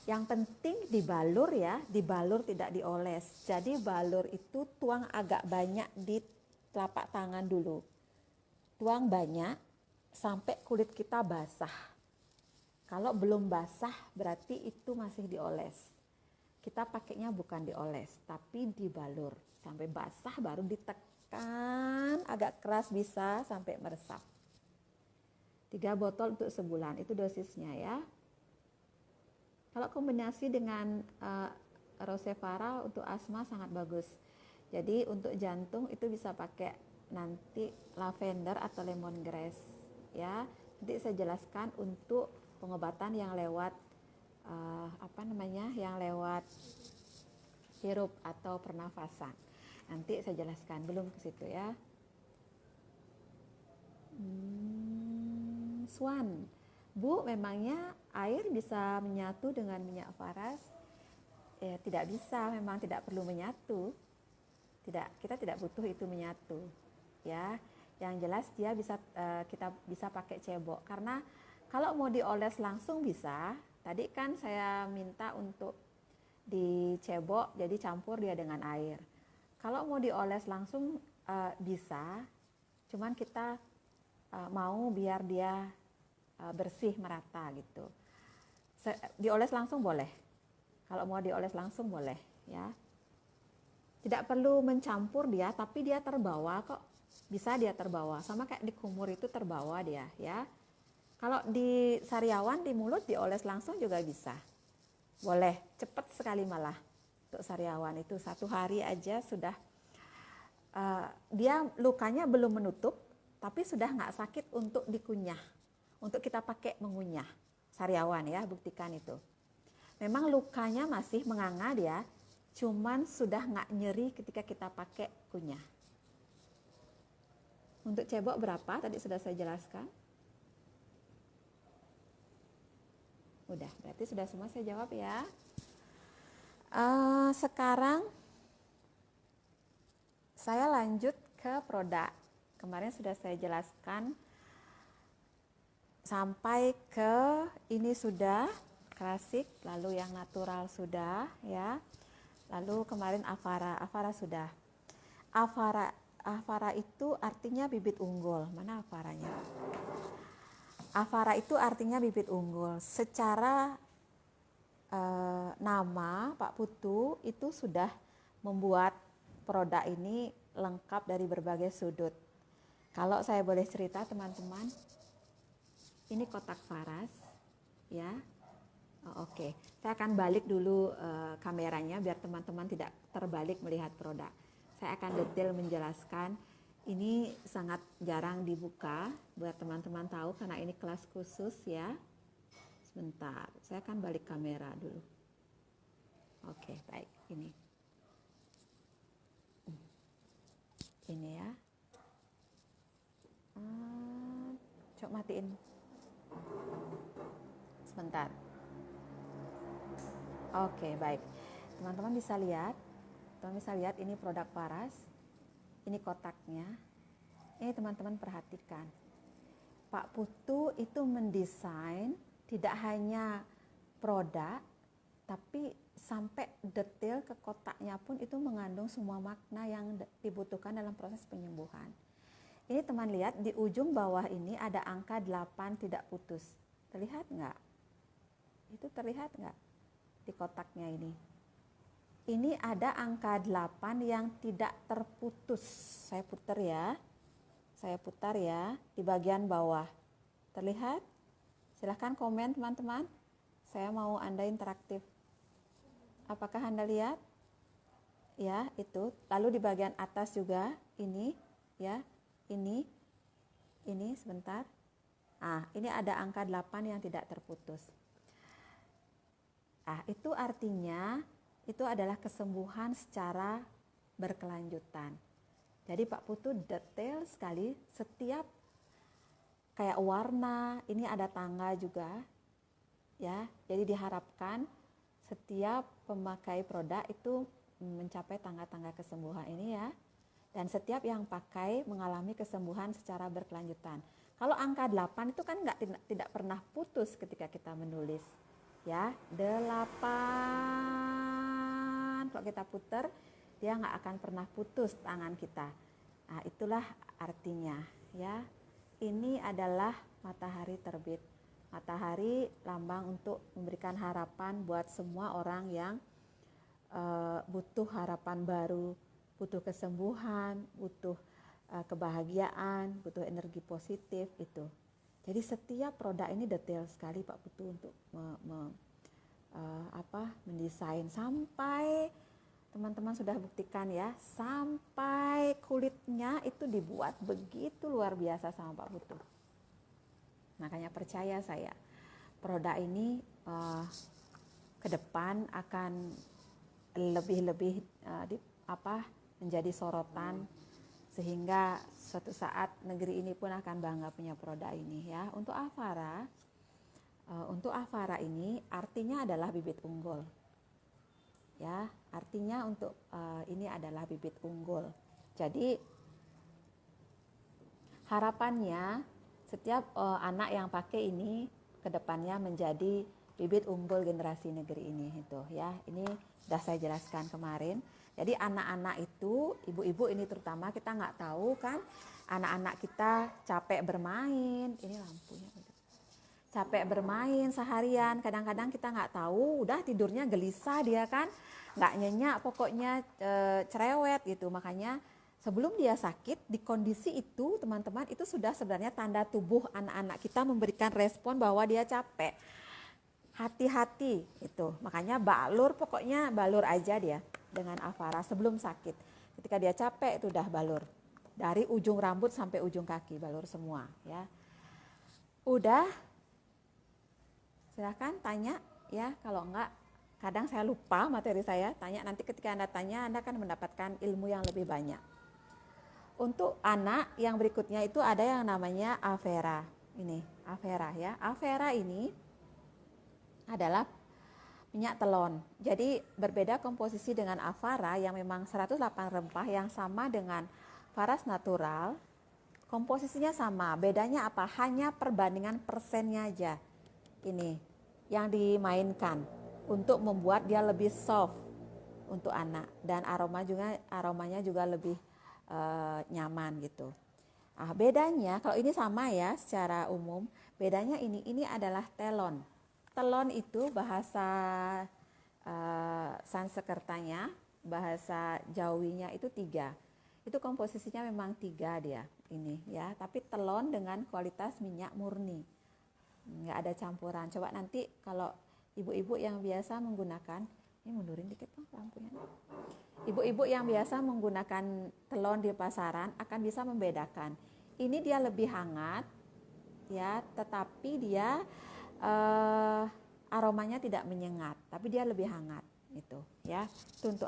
Yang penting dibalur ya, dibalur tidak dioles. Jadi balur itu tuang agak banyak di telapak tangan dulu, tuang banyak sampai kulit kita basah. Kalau belum basah berarti itu masih dioles. Kita pakainya bukan dioles, tapi dibalur sampai basah, baru ditekan agak keras bisa sampai meresap. 3 botol untuk sebulan, itu dosisnya ya. Kalau kombinasi dengan Rosevara untuk asma sangat bagus. Jadi untuk jantung itu bisa pakai nanti lavender atau lemongrass ya. Nanti saya jelaskan untuk pengobatan yang lewat yang lewat hirup atau pernafasan. Nanti saya jelaskan, belum ke situ ya. Swan, Bu, memangnya air bisa menyatu dengan minyak faras? Tidak bisa, memang tidak perlu menyatu. Kita tidak butuh itu menyatu ya. Yang jelas dia bisa kita bisa pakai cebok, karena kalau mau dioles langsung bisa. Tadi kan saya minta untuk dicebok, jadi campur dia dengan air. Kalau mau dioles langsung bisa, cuman kita mau biar dia bersih merata gitu. Dioles langsung boleh. Kalau mau dioles langsung boleh ya. Tidak perlu mencampur dia, tapi dia terbawa kok. Bisa dia terbawa, sama kayak di kumur itu terbawa dia ya. Kalau di sariawan di mulut dioles langsung juga bisa. Boleh, cepat sekali malah. Untuk sariawan itu 1 hari aja sudah, dia lukanya belum menutup, tapi sudah nggak sakit untuk dikunyah. Untuk kita pakai mengunyah. Sariawan ya, buktikan itu. Memang lukanya masih menganga dia, cuman sudah nggak nyeri ketika kita pakai kunyah. Untuk cebok berapa? Tadi sudah saya jelaskan. Udah, berarti sudah semua saya jawab ya. Sekarang saya lanjut ke produk. Kemarin sudah saya jelaskan sampai ke ini sudah klasik, lalu yang natural sudah ya. Lalu kemarin Avara sudah. Avara itu artinya bibit unggul. Mana Avaranya? Avara itu artinya bibit unggul. Secara nama Pak Putu itu sudah membuat produk ini lengkap dari berbagai sudut. Kalau saya boleh cerita teman-teman, ini kotak Varas ya. Oke. Saya akan balik dulu kameranya biar teman-teman tidak terbalik melihat produk. Saya akan detail menjelaskan. Ini sangat jarang dibuka buat teman-teman tahu karena ini kelas khusus ya. Sebentar, saya akan balik kamera dulu. Oke, baik, ini. Ini ya. Coba matiin. Sebentar. Oke, baik. Teman-teman bisa lihat. Teman-teman bisa lihat ini produk Varas. Ini kotaknya. Ini teman-teman perhatikan. Pak Putu itu mendesain tidak hanya produk, tapi sampai detail ke kotaknya pun itu mengandung semua makna yang dibutuhkan dalam proses penyembuhan. Ini teman lihat di ujung bawah ini ada angka 8 tidak putus. Terlihat nggak? Itu terlihat nggak di kotaknya ini? Ini ada angka 8 yang tidak terputus. Saya putar ya. Saya putar ya di bagian bawah. Terlihat? Silahkan komen teman-teman. Saya mau Anda interaktif. Apakah Anda lihat? Ya, itu. Lalu di bagian atas juga ini ya. Ini sebentar. Ini ada angka 8 yang tidak terputus. Itu artinya itu adalah kesembuhan secara berkelanjutan. Jadi Pak Putu detail sekali setiap kayak warna, ini ada tangga juga ya. Jadi diharapkan setiap pemakai produk itu mencapai tangga-tangga kesembuhan ini ya. Dan setiap yang pakai mengalami kesembuhan secara berkelanjutan. Kalau angka 8 itu kan tidak pernah putus ketika kita menulis. Ya, 8. Kalau kita putar, dia nggak akan pernah putus tangan kita. Nah, itulah artinya ya. Ini adalah matahari terbit. Matahari lambang untuk memberikan harapan buat semua orang yang butuh harapan baru, butuh kesembuhan, butuh kebahagiaan, butuh energi positif itu. Jadi setiap produk ini detail sekali Pak Putu untuk mendesain sampai teman-teman sudah buktikan ya, sampai kulitnya itu dibuat begitu luar biasa sama Pak Putu. Makanya percaya saya, produk ini ke depan akan lebih menjadi sorotan sehingga suatu saat negeri ini pun akan bangga punya produk ini ya. Untuk Avara ini artinya adalah bibit unggul. Ya, artinya untuk ini adalah bibit unggul. Jadi harapannya setiap anak yang pakai ini kedepannya menjadi bibit unggul generasi negeri ini itu ya. Ini sudah saya jelaskan kemarin. Jadi anak-anak itu, ibu-ibu ini terutama kita nggak tahu kan, anak-anak kita capek bermain. Ini lampunya. Capek bermain seharian, kadang-kadang kita nggak tahu, udah tidurnya gelisah dia kan, nggak nyenyak, pokoknya cerewet gitu. Makanya Sebelum dia sakit, di kondisi itu teman-teman, itu sudah sebenarnya tanda tubuh anak-anak kita memberikan respon bahwa dia capek. Hati-hati itu, makanya balur, pokoknya balur aja dia dengan Avara sebelum sakit. Ketika dia capek itu udah balur. Dari ujung rambut sampai ujung kaki, balur semua ya. Udah, silahkan tanya ya, kalau enggak kadang saya lupa materi saya, tanya nanti ketika Anda tanya Anda akan mendapatkan ilmu yang lebih banyak. Untuk anak yang berikutnya itu ada yang namanya Avera. Ini Avera ya. Avera ini adalah minyak telon. Jadi berbeda komposisi dengan Avara yang memang 108 rempah yang sama dengan Faras natural. Komposisinya sama, bedanya apa? Hanya perbandingan persennya aja. Ini yang dimainkan untuk membuat dia lebih soft untuk anak, dan aromanya juga lebih nyaman gitu. Nah, bedanya kalau ini sama ya secara umum, bedanya ini adalah telon. Telon itu bahasa Sanskertanya, bahasa Jawinya itu 3. Itu komposisinya memang 3 dia ini ya, tapi telon dengan kualitas minyak murni, nggak ada campuran. Coba nanti kalau ibu-ibu yang biasa menggunakan, ini mundurin dikit dong lampunya. Ibu-ibu yang biasa menggunakan telon di pasaran akan bisa membedakan. Ini dia lebih hangat, ya, tetapi dia aromanya tidak menyengat, tapi dia lebih hangat, gitu, ya. Untuk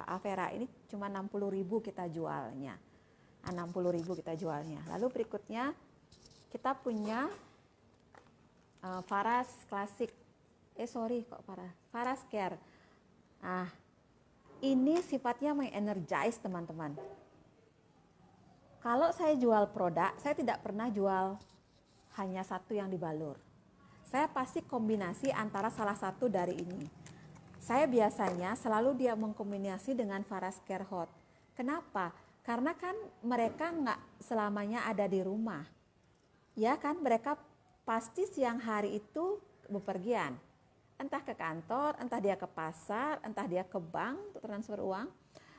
Avera ini cuma 60.000 kita jualnya, 60.000 kita jualnya. Lalu berikutnya kita punya Faras Klasik, Faras Care. Ini sifatnya mengenergize teman-teman. Kalau saya jual produk, saya tidak pernah jual hanya satu yang dibalur. Saya pasti kombinasi antara salah satu dari ini. Saya biasanya selalu dia mengkombinasi dengan Faras Care Hot. Kenapa? Karena kan mereka nggak selamanya ada di rumah. Ya kan, mereka pasti siang hari itu bepergian. Entah ke kantor, entah dia ke pasar, entah dia ke bank untuk transfer uang,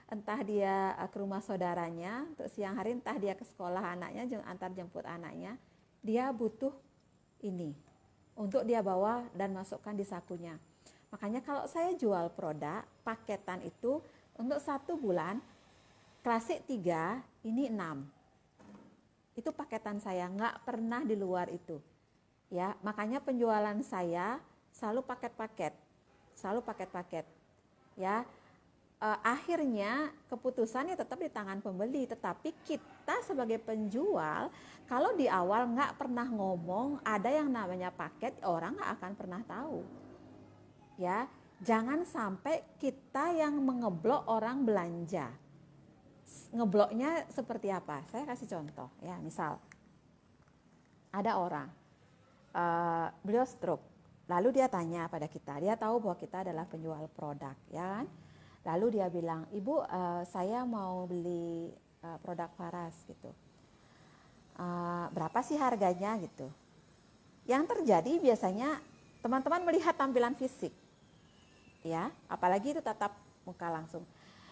entah dia ke rumah saudaranya untuk siang hari, entah dia ke sekolah anaknya, antar jemput anaknya. Dia butuh ini untuk dia bawa dan masukkan di sakunya. Makanya kalau saya jual produk paketan itu untuk 1 bulan, klasik 3, ini 6. Itu paketan saya, nggak pernah di luar itu. Ya, makanya penjualan saya selalu paket-paket, ya. Akhirnya keputusannya tetap di tangan pembeli, tetapi kita sebagai penjual kalau di awal nggak pernah ngomong ada yang namanya paket, orang nggak akan pernah tahu, ya. Jangan sampai kita yang mengeblok orang belanja. Ngebloknya seperti apa? Saya kasih contoh, ya. Misal ada orang beliau stroke. Lalu dia tanya pada kita, dia tahu bahwa kita adalah penjual produk, ya kan? Lalu dia bilang, ibu saya mau beli produk Faras gitu. Berapa sih harganya gitu? Yang terjadi biasanya teman-teman melihat tampilan fisik, ya, apalagi itu tatap muka langsung.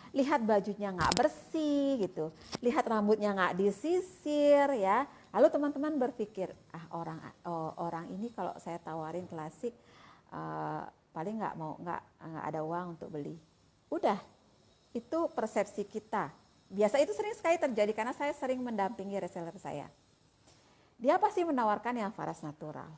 Lihat bajunya nggak bersih gitu, lihat rambutnya nggak disisir, ya. Lalu teman-teman berpikir, orang ini kalau saya tawarin klasik paling nggak ada uang untuk beli. Udah, itu persepsi kita. Biasa itu sering sekali terjadi karena saya sering mendampingi reseller saya. Dia pasti menawarkan yang Faras natural,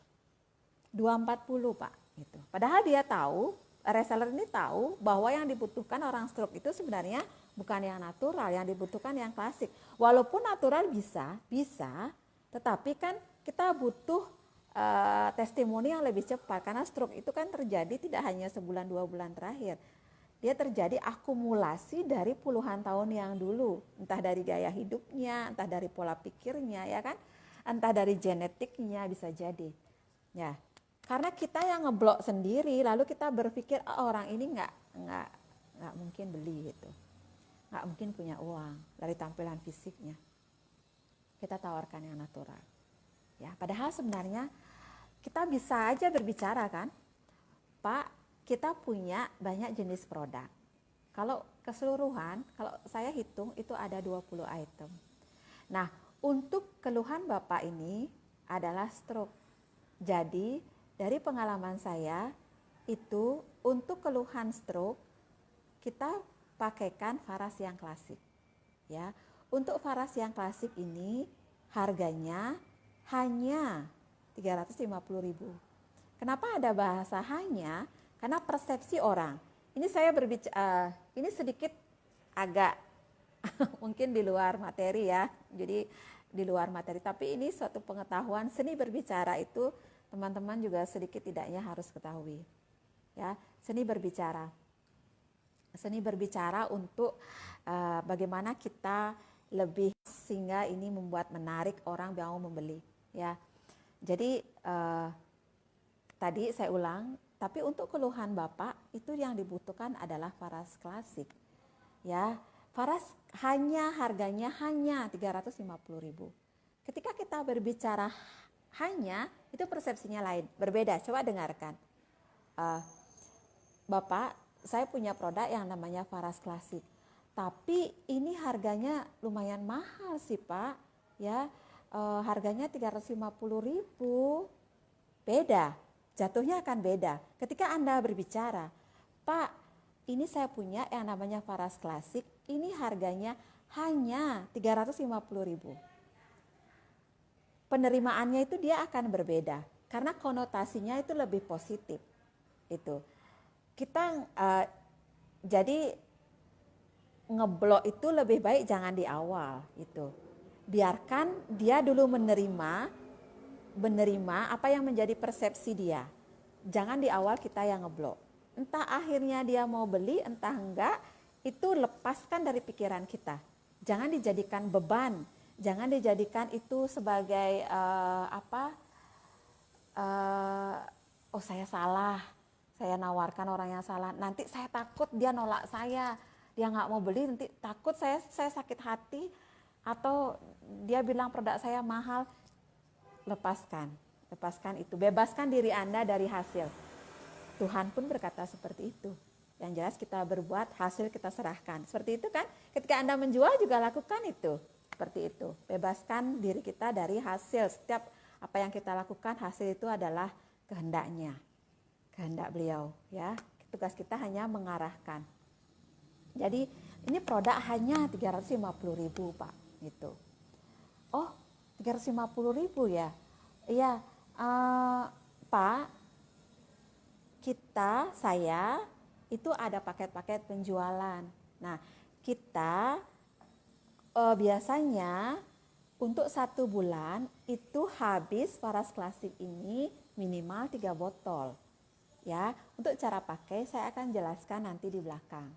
240 Pak, gitu. Padahal dia tahu, reseller ini tahu bahwa yang dibutuhkan orang stroke itu sebenarnya bukan yang natural, yang dibutuhkan yang klasik. Walaupun natural bisa, tetapi kan kita butuh testimoni yang lebih cepat, karena stroke itu kan terjadi tidak hanya sebulan 2 bulan terakhir. Dia terjadi akumulasi dari puluhan tahun yang dulu, entah dari gaya hidupnya, entah dari pola pikirnya, ya kan, entah dari genetiknya, bisa jadi, ya. Karena kita yang ngeblok sendiri, lalu kita berpikir orang ini nggak mungkin beli gitu, nggak mungkin punya uang dari tampilan fisiknya. Kita tawarkan yang natural, ya. Padahal sebenarnya kita bisa aja berbicara kan, Pak, kita punya banyak jenis produk, Kalau keseluruhan, kalau saya hitung itu ada 20 item. Nah, untuk keluhan Bapak ini adalah stroke. Jadi, dari pengalaman saya itu untuk keluhan stroke kita pakaikan Faras yang klasik. Ya, untuk Faras yang klasik ini harganya hanya 350.000. Kenapa ada bahasa hanya? Karena persepsi orang. Ini saya berbicara, ini sedikit agak mungkin di luar materi ya. Jadi di luar materi, tapi ini suatu pengetahuan seni berbicara itu teman-teman juga sedikit tidaknya harus ketahui. Ya, seni berbicara. Seni berbicara untuk bagaimana kita lebih sehingga ini membuat menarik orang mau membeli, ya. Jadi tadi saya ulang, tapi untuk keluhan Bapak itu yang dibutuhkan adalah Faras klasik. Ya, Faras harganya hanya 350.000. Ketika kita berbicara hanya, itu persepsinya lain, berbeda. Coba dengarkan. Bapak, saya punya produk yang namanya Faras klasik. Tapi ini harganya lumayan mahal sih, Pak. Ya, harganya 350.000. Beda. Jatuhnya akan beda. Ketika Anda berbicara, Pak, ini saya punya yang namanya Faras klasik, ini harganya hanya 350.000. Penerimaannya itu dia akan berbeda, karena konotasinya itu lebih positif. Itu. Kita jadi ngeblok itu lebih baik jangan di awal itu. Biarkan dia dulu menerima apa yang menjadi persepsi dia. Jangan di awal kita yang ngeblok. Entah akhirnya dia mau beli, entah enggak, itu lepaskan dari pikiran kita. Jangan dijadikan beban, jangan dijadikan itu sebagai oh saya salah, saya nawarkan orang yang salah. Nanti saya takut dia nolak saya, dia nggak mau beli, nanti takut saya sakit hati, atau dia bilang produk saya mahal. Lepaskan itu, bebaskan diri Anda dari hasil. Tuhan pun berkata seperti itu. Yang jelas kita berbuat, hasil kita serahkan. Seperti itu kan? Ketika Anda menjual juga lakukan itu. Seperti itu. Bebaskan diri kita dari hasil. Setiap apa yang kita lakukan, hasil itu adalah kehendaknya. Kehendak beliau, ya. Tugas kita hanya mengarahkan. Jadi ini produk hanya 350.000, Pak, gitu. Oh, 350.000 ya. Iya, Pak, saya itu ada paket-paket penjualan. Nah, kita biasanya untuk 1 bulan itu habis Faras klasik ini minimal 3 botol. Ya, untuk cara pakai saya akan jelaskan nanti di belakang.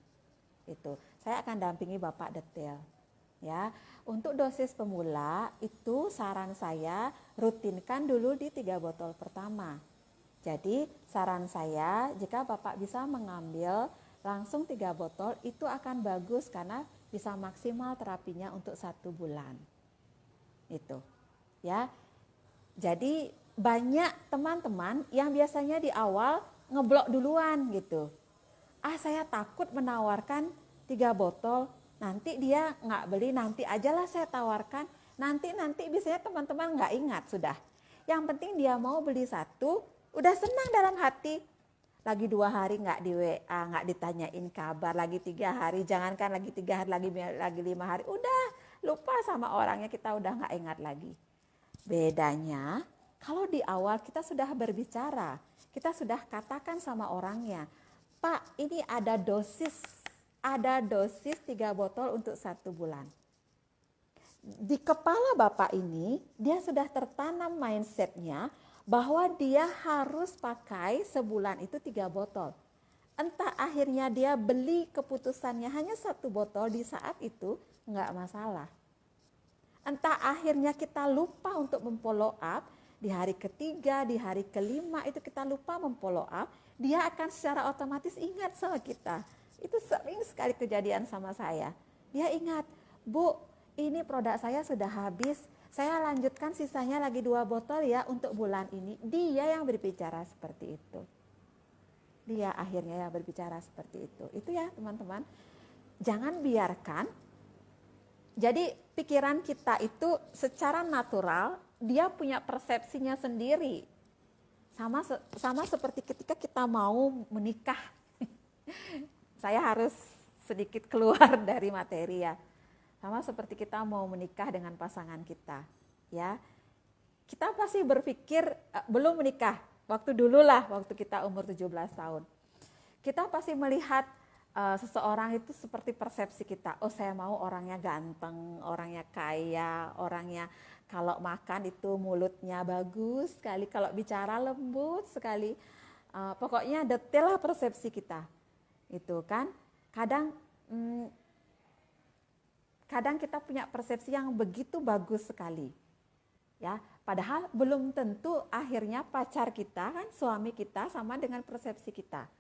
Itu, saya akan dampingi Bapak detail. Ya, untuk dosis pemula itu saran saya rutinkan dulu di 3 botol pertama. Jadi saran saya jika Bapak bisa mengambil langsung 3 botol itu akan bagus karena bisa maksimal terapinya untuk 1 bulan. Itu. Ya. Jadi banyak teman-teman yang biasanya di awal ngeblok duluan gitu. Saya takut menawarkan 3 botol. Nanti dia nggak beli, nanti ajalah saya tawarkan. Nanti biasanya teman-teman nggak ingat sudah. Yang penting dia mau beli 1, udah senang dalam hati. Lagi 2 hari nggak di WA, nggak ditanyain kabar. Lagi 3 hari, jangankan lagi 3 hari, lagi 5 hari. Udah lupa sama orangnya, kita udah nggak ingat lagi. Bedanya kalau di awal kita sudah berbicara, kita sudah katakan sama orangnya, Pak, ini ada dosis 3 botol untuk 1 bulan. Di kepala Bapak ini, dia sudah tertanam mindsetnya bahwa dia harus pakai sebulan itu 3 botol. Entah akhirnya dia beli keputusannya hanya 1 botol di saat itu, enggak masalah. Entah akhirnya kita lupa untuk memfollow up, di hari ketiga, di hari kelima itu kita lupa memfollow up, dia akan secara otomatis ingat sama kita. Itu sering sekali kejadian sama saya. Dia ingat, Bu, ini produk saya sudah habis, saya lanjutkan sisanya lagi 2 botol ya untuk bulan ini. Dia yang berbicara seperti itu. dia akhirnya ya berbicara seperti itu. Itu ya teman-teman. Jangan biarkan, jadi pikiran kita itu secara natural dia punya persepsinya sendiri. Sama seperti ketika kita mau menikah. Saya harus sedikit keluar dari materi ya. Sama seperti kita mau menikah dengan pasangan kita, ya. Kita pasti berpikir belum menikah, waktu kita umur 17 tahun. Kita pasti melihat seseorang itu seperti persepsi kita. Oh, saya mau orangnya ganteng, orangnya kaya, orangnya kalau makan itu mulutnya bagus sekali, kalau bicara lembut sekali. Pokoknya detail lah persepsi kita. Itu kan kadang kita punya persepsi yang begitu bagus sekali. Ya, padahal belum tentu akhirnya pacar kita kan, suami kita sama dengan persepsi kita.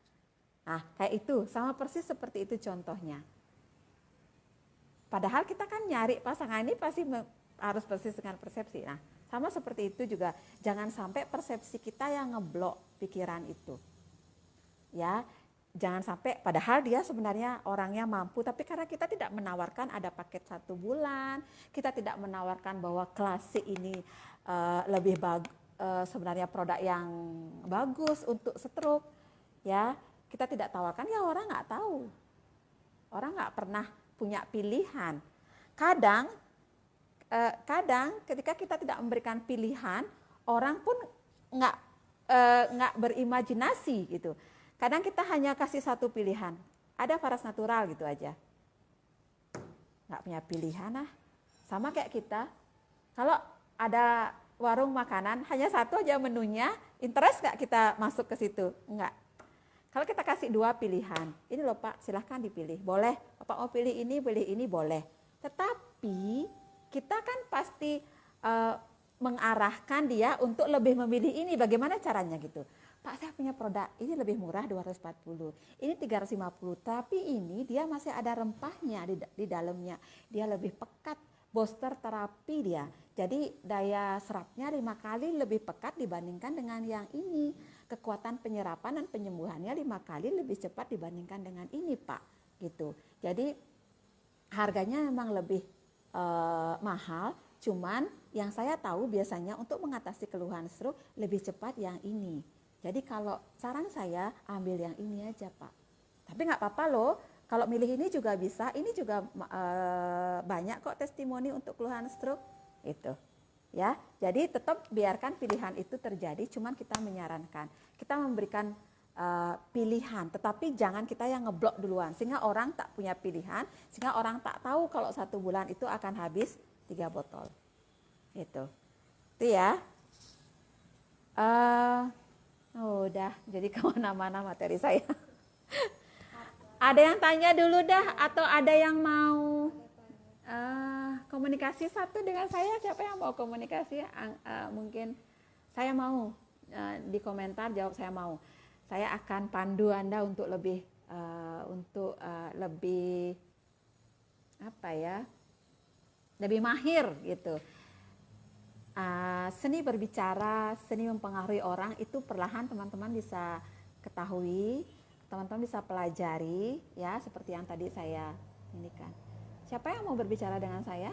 Nah, kayak itu, sama persis seperti itu contohnya. Padahal kita kan nyari pasangan ini pasti harus persis dengan persepsi. Nah, sama seperti itu juga, jangan sampai persepsi kita yang ngeblok pikiran itu. Ya, jangan sampai, padahal dia sebenarnya orangnya mampu, tapi karena kita tidak menawarkan ada paket 1 bulan, kita tidak menawarkan bahwa klasik ini lebih bagus, sebenarnya produk yang bagus untuk stroke, ya. Kita tidak tawarkan, ya orang nggak tahu. Orang nggak pernah punya pilihan. Kadang ketika kita tidak memberikan pilihan, orang pun nggak berimajinasi gitu. Kadang kita hanya kasih 1 pilihan. Ada paras natural gitu aja. Nggak punya pilihan lah. Sama kayak kita. Kalau ada warung makanan, hanya 1 aja menunya, interest nggak kita masuk ke situ? Enggak. Kalau kita kasih 2 pilihan, ini loh Pak, silahkan dipilih. Boleh, Bapak mau pilih ini boleh. Tetapi kita kan pasti mengarahkan dia untuk lebih memilih ini. Bagaimana caranya gitu? Pak, saya punya produk, ini lebih murah 240, ini 350, tapi ini dia masih ada rempahnya di dalamnya. Dia lebih pekat, booster terapi dia. Jadi daya serapnya 5 kali lebih pekat dibandingkan dengan yang ini. Kekuatan penyerapan dan penyembuhannya 5 kali lebih cepat dibandingkan dengan ini Pak. Gitu. Jadi harganya memang lebih mahal, cuman yang saya tahu biasanya untuk mengatasi keluhan stroke lebih cepat yang ini. Jadi kalau saran saya ambil yang ini aja Pak. Tapi nggak apa-apa loh, kalau milih ini juga bisa, ini juga banyak kok testimoni untuk keluhan stroke. Itu. Ya, jadi tetap biarkan pilihan itu terjadi, cuman kita menyarankan, kita memberikan pilihan, tetapi jangan kita yang ngeblok duluan, sehingga orang tak punya pilihan, sehingga orang tak tahu kalau 1 bulan itu akan habis 3 botol. Itu ya. Udah jadi kemana-mana materi saya. Ada yang tanya dulu dah, atau ada yang mau komunikasi satu dengan saya? Siapa yang mau komunikasi? Mungkin saya mau di komentar jawab saya mau. Saya akan pandu Anda untuk lebih lebih mahir gitu. Seni berbicara, seni mempengaruhi orang itu perlahan teman-teman bisa ketahui, teman-teman bisa pelajari ya, seperti yang tadi saya ini kan. Siapa yang mau berbicara dengan saya?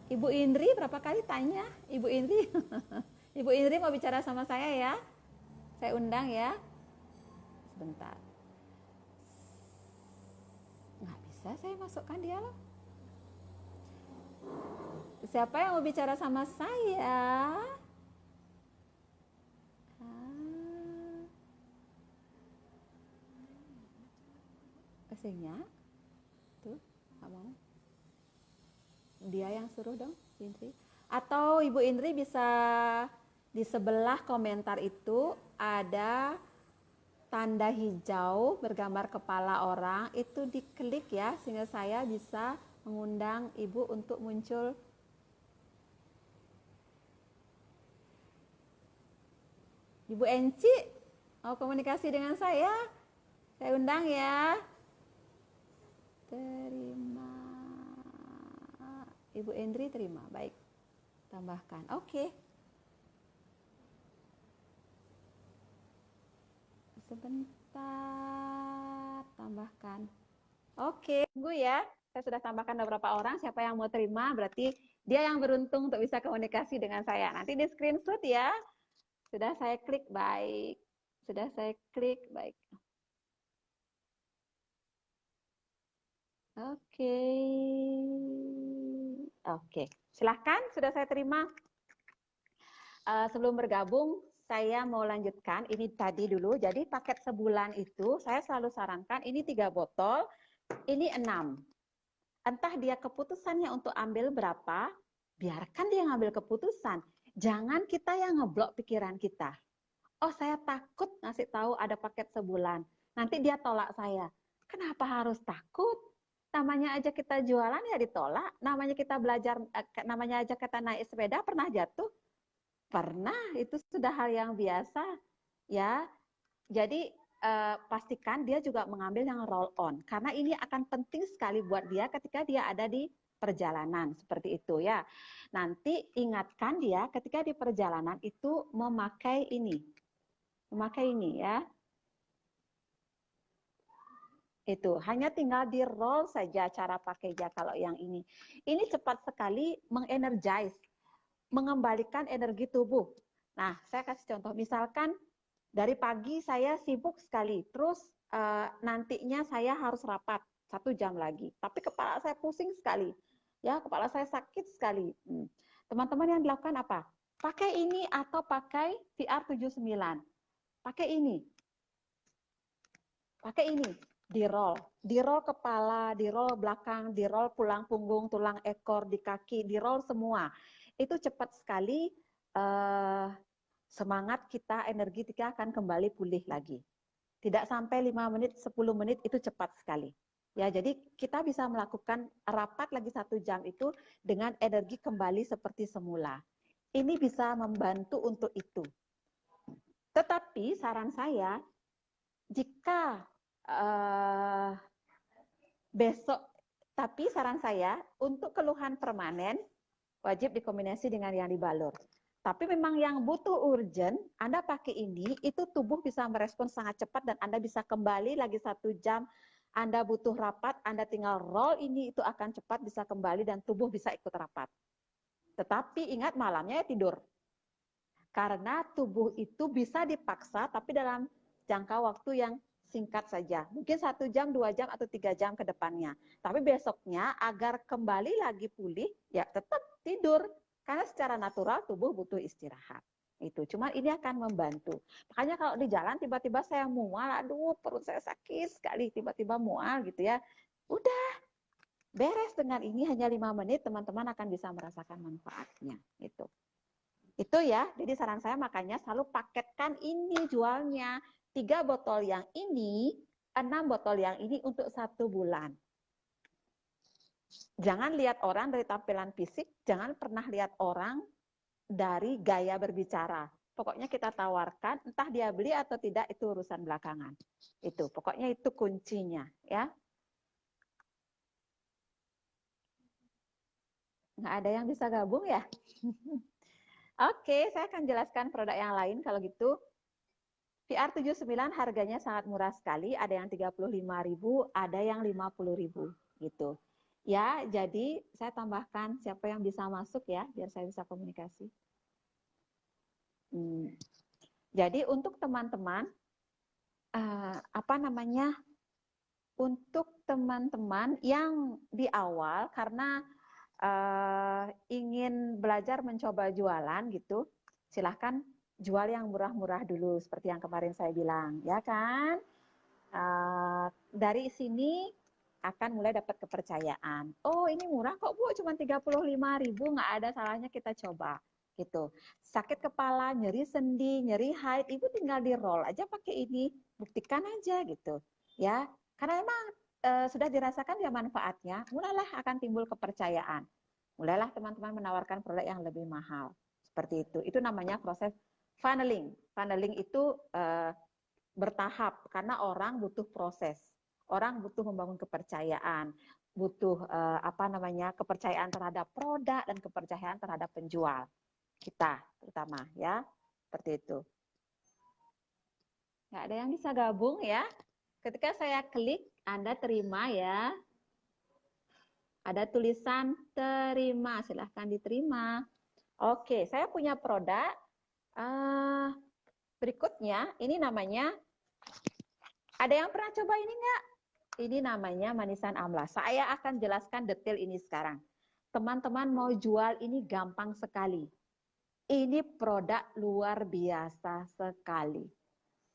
Ibu Indri berapa kali tanya? Ibu Indri. Ibu Indri mau bicara sama saya ya? Saya undang ya. Sebentar. Nggak bisa saya masukkan dia loh. Siapa yang mau bicara sama saya? Kesingnya? Tuh, nggak mau. Dia yang suruh dong, Indri. Atau Ibu Indri bisa di sebelah komentar itu ada tanda hijau bergambar kepala orang, itu diklik ya, sehingga saya bisa mengundang Ibu untuk muncul. Ibu Enci mau komunikasi dengan saya undang ya. Terima. Ibu Endri terima, baik. Tambahkan, oke. Sebentar, tambahkan. Oke, tunggu ya. Saya sudah tambahkan beberapa orang. Siapa yang mau terima, berarti dia yang beruntung untuk bisa komunikasi dengan saya. Nanti di screenshot ya. Sudah saya klik, baik. Sudah saya klik, baik. Oke. Oke, silahkan. Sudah saya terima. Sebelum bergabung, saya mau lanjutkan. Ini tadi dulu. Jadi paket sebulan itu, saya selalu sarankan, ini 3 botol, ini 6. Entah dia keputusannya untuk ambil berapa, biarkan dia ngambil keputusan. Jangan kita yang ngeblok pikiran kita. Oh, saya takut ngasih tahu ada paket sebulan. Nanti dia tolak saya. Kenapa harus takut? Namanya aja kita jualan ya ditolak. Namanya kita belajar, namanya aja kita naik sepeda pernah jatuh. Pernah, itu sudah hal yang biasa. Ya, jadi pastikan dia juga mengambil yang roll on karena ini akan penting sekali buat dia ketika dia ada di perjalanan seperti itu ya. Nanti ingatkan dia ketika di perjalanan itu memakai ini ya. Itu hanya tinggal di roll saja cara pakainya kalau yang ini. Ini cepat sekali mengenergize, mengembalikan energi tubuh. Nah, saya kasih contoh misalkan dari pagi saya sibuk sekali, terus nantinya saya harus rapat 1 jam lagi, tapi kepala saya pusing sekali, ya kepala saya sakit sekali. Teman-teman yang dilakukan apa? Pakai ini atau pakai VR79, pakai ini, di roll kepala, di roll belakang, di roll pulang punggung, tulang ekor, di kaki, di roll semua. Itu cepat sekali semangat kita, energi kita akan kembali pulih lagi. Tidak sampai 5 menit, 10 menit itu cepat sekali. Ya, jadi kita bisa melakukan rapat lagi 1 jam itu dengan energi kembali seperti semula. Ini bisa membantu untuk itu. Tetapi saran saya, jika besok, tapi saran saya untuk keluhan permanen wajib dikombinasi dengan yang dibalur. Tapi memang yang butuh urgent, Anda pakai ini, itu tubuh bisa merespon sangat cepat dan Anda bisa kembali lagi 1 jam. Anda butuh rapat, Anda tinggal roll ini, itu akan cepat bisa kembali dan tubuh bisa ikut rapat. Tetapi ingat malamnya ya tidur. Karena tubuh itu bisa dipaksa, tapi dalam jangka waktu yang singkat saja. Mungkin 1 jam, 2 jam, atau 3 jam ke depannya. Tapi besoknya agar kembali lagi pulih, ya tetap tidur. Karena secara natural tubuh butuh istirahat. Itu, cuma ini akan membantu. Makanya kalau di jalan tiba-tiba saya mual, aduh perut saya sakit sekali, tiba-tiba mual gitu ya. Udah, beres dengan ini hanya 5 menit, teman-teman akan bisa merasakan manfaatnya. Itu ya, jadi saran saya makanya selalu paketkan ini jualnya. 3 botol yang ini, 6 botol yang ini untuk 1 bulan. Jangan lihat orang dari tampilan fisik, jangan pernah lihat orang dari gaya berbicara. Pokoknya kita tawarkan, entah dia beli atau tidak, itu urusan belakangan. Itu, pokoknya itu kuncinya. Ya. Nggak ada yang bisa gabung ya? Oke, saya akan jelaskan produk yang lain kalau gitu. VR79 harganya sangat murah sekali, ada yang 35.000, ada yang 50.000 gitu. Ya, jadi saya tambahkan siapa yang bisa masuk ya, biar saya bisa komunikasi. Jadi untuk teman-teman, untuk teman-teman yang di awal karena ingin belajar mencoba jualan gitu, silahkan jual yang murah-murah dulu seperti yang kemarin saya bilang, ya kan? Dari sini akan mulai dapat kepercayaan. Oh, ini murah kok Bu, cuma 35.000, nggak ada salahnya kita coba. Gitu. Sakit kepala, nyeri sendi, nyeri haid, Ibu tinggal di roll aja pakai ini, buktikan aja gitu. Ya, karena memang sudah dirasakan ya manfaatnya, mulailah akan timbul kepercayaan. Mulailah teman-teman menawarkan produk yang lebih mahal. Seperti itu. Itu namanya proses funneling. Funneling itu bertahap karena orang butuh proses. Orang butuh membangun kepercayaan, butuh kepercayaan terhadap produk dan kepercayaan terhadap penjual kita terutama ya. Seperti itu. Nggak ada yang bisa gabung ya. Ketika saya klik, Anda terima ya. Ada tulisan terima, silahkan diterima. Oke, saya punya produk. Berikutnya, ini namanya, ada yang pernah coba ini nggak? Ini namanya manisan amla. Saya akan jelaskan detail ini sekarang. Teman-teman mau jual ini gampang sekali. Ini produk luar biasa sekali.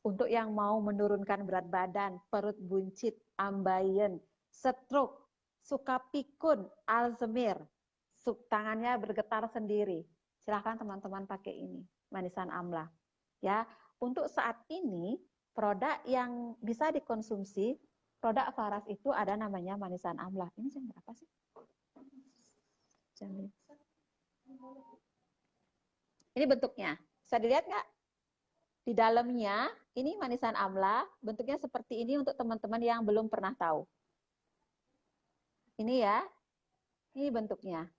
Untuk yang mau menurunkan berat badan, perut buncit, ambeien, stroke, suka pikun, Alzheimer, tangannya bergetar sendiri. Silahkan teman-teman pakai ini, manisan amla. Ya, untuk saat ini produk yang bisa dikonsumsi, produk Faras itu ada namanya manisan amla. Ini jam berapa sih? Ini bentuknya. Bisa dilihat nggak? Di dalamnya, ini manisan amla, bentuknya seperti ini untuk teman-teman yang belum pernah tahu. Ini ya, ini bentuknya.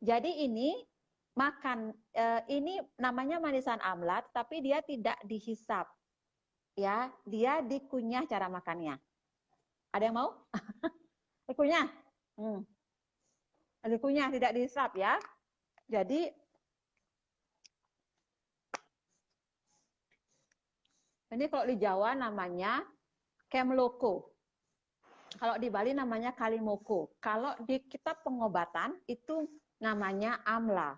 Jadi ini makan, ini namanya manisan amla, tapi dia tidak dihisap. Ya, dia dikunyah cara makannya. Ada yang mau? Dikunyah? Dikunyah, tidak dihisap ya. Jadi, ini kalau di Jawa namanya kemloko. Kalau di Bali namanya kalimoko. Kalau di kitab pengobatan itu namanya amla.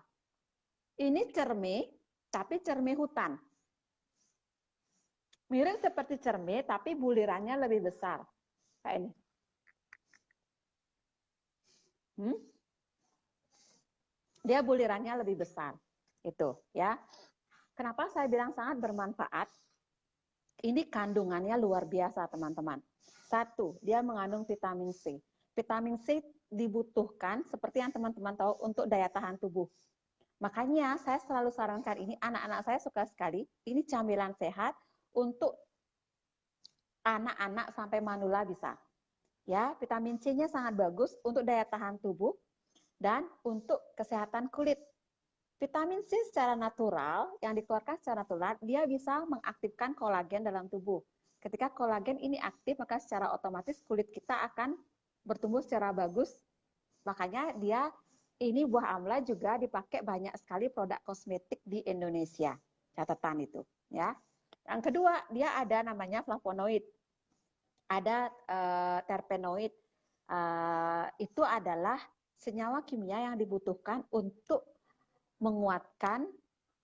Ini cerme, tapi cerme hutan. Mirip seperti cerme, tapi bulirannya lebih besar. Kayak ini. Dia bulirannya lebih besar. Itu ya. Kenapa saya bilang sangat bermanfaat? Ini kandungannya luar biasa, teman-teman. Satu, dia mengandung vitamin C. Vitamin C dibutuhkan seperti yang teman-teman tahu untuk daya tahan tubuh. Makanya saya selalu sarankan ini, anak-anak saya suka sekali, ini camilan sehat untuk anak-anak sampai manula bisa. Ya, vitamin C-nya sangat bagus untuk daya tahan tubuh dan untuk kesehatan kulit. Vitamin C secara natural, yang dikeluarkan secara natural, dia bisa mengaktifkan kolagen dalam tubuh. Ketika kolagen ini aktif, maka secara otomatis kulit kita akan bertumbuh secara bagus. Makanya dia, ini buah amla juga dipakai banyak sekali produk kosmetik di Indonesia. Catatan itu. Ya. Yang kedua, dia ada namanya flavonoid. Ada terpenoid. Itu adalah senyawa kimia yang dibutuhkan untuk menguatkan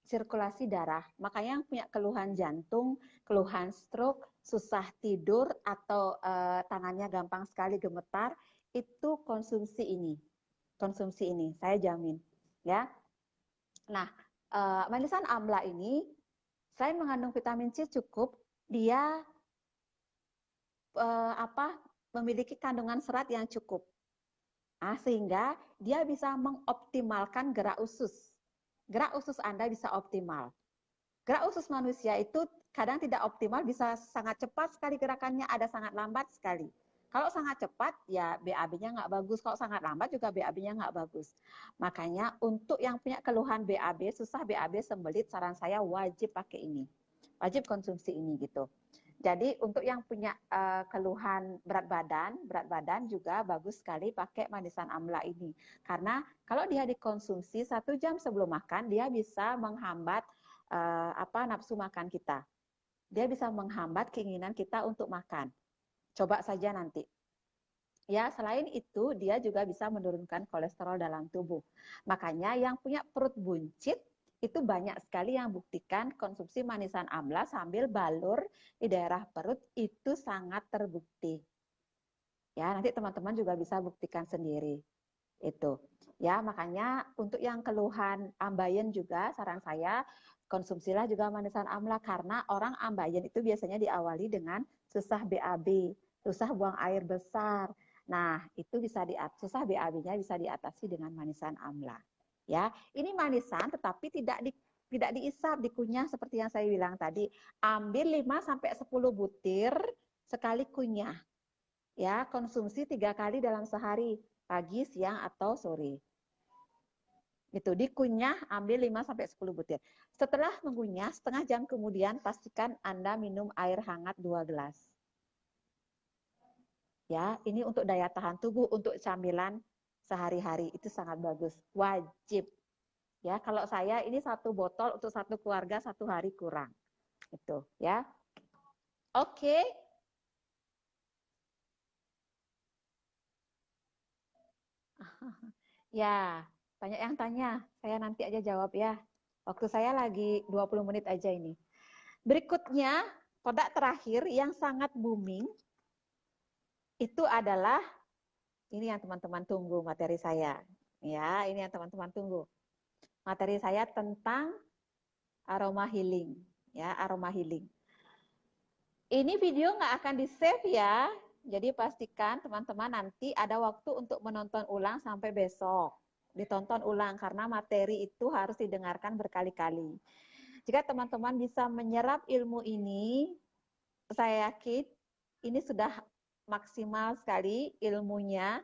sirkulasi darah. Makanya yang punya keluhan jantung, keluhan stroke, susah tidur atau tangannya gampang sekali gemetar, itu konsumsi ini. Konsumsi ini, saya jamin, ya. Nah, manisan amla ini selain mengandung vitamin C cukup, dia memiliki kandungan serat yang cukup. Sehingga dia bisa mengoptimalkan gerak usus. Gerak usus Anda bisa optimal. Gerak usus manusia itu kadang tidak optimal, bisa sangat cepat sekali gerakannya, ada sangat lambat sekali. Kalau sangat cepat, ya BAB-nya nggak bagus. Kalau sangat lambat juga BAB-nya nggak bagus. Makanya untuk yang punya keluhan BAB, susah BAB, sembelit, saran saya wajib pakai ini. Wajib konsumsi ini gitu. Jadi untuk yang punya keluhan berat badan juga bagus sekali pakai manisan amla ini. Karena kalau dia dikonsumsi 1 jam sebelum makan, dia bisa menghambat nafsu makan kita. Dia bisa menghambat keinginan kita untuk makan. Coba saja nanti. Ya, selain itu dia juga bisa menurunkan kolesterol dalam tubuh. Makanya yang punya perut buncit itu banyak sekali yang buktikan konsumsi manisan amla sambil balur di daerah perut itu sangat terbukti. Ya, nanti teman-teman juga bisa buktikan sendiri. Itu. Ya, makanya untuk yang keluhan ambeien juga saran saya konsumsilah juga manisan amla karena orang ambeien itu biasanya diawali dengan susah BAB, susah buang air besar. Nah, itu bisa susah BAB-nya bisa diatasi dengan manisan amla. Ya, ini manisan tetapi tidak diisap, dikunyah seperti yang saya bilang tadi. Ambil 5 sampai 10 butir sekali kunyah. Ya, konsumsi 3 kali dalam sehari, pagi, siang atau sore. Itu dikunyah, ambil 5-10 butir. Setelah mengunyah, setengah jam kemudian pastikan Anda minum air hangat 2 gelas. Ya, ini untuk daya tahan tubuh, untuk camilan sehari-hari itu sangat bagus. Wajib. Ya, kalau saya ini 1 botol untuk 1 keluarga 1 hari kurang. Itu, ya. Oke. Ya, banyak yang tanya. Saya nanti aja jawab ya. Waktu saya lagi 20 menit aja ini. Berikutnya, produk terakhir yang sangat booming itu adalah ini yang teman-teman tunggu materi saya. Ya, ini yang teman-teman tunggu. Materi saya tentang aroma healing, ya, aroma healing. Ini video nggak akan di-save ya. Jadi pastikan teman-teman nanti ada waktu untuk menonton ulang sampai besok. Ditonton ulang karena materi itu harus didengarkan berkali-kali. Jika teman-teman bisa menyerap ilmu ini, saya yakin ini sudah maksimal sekali ilmunya.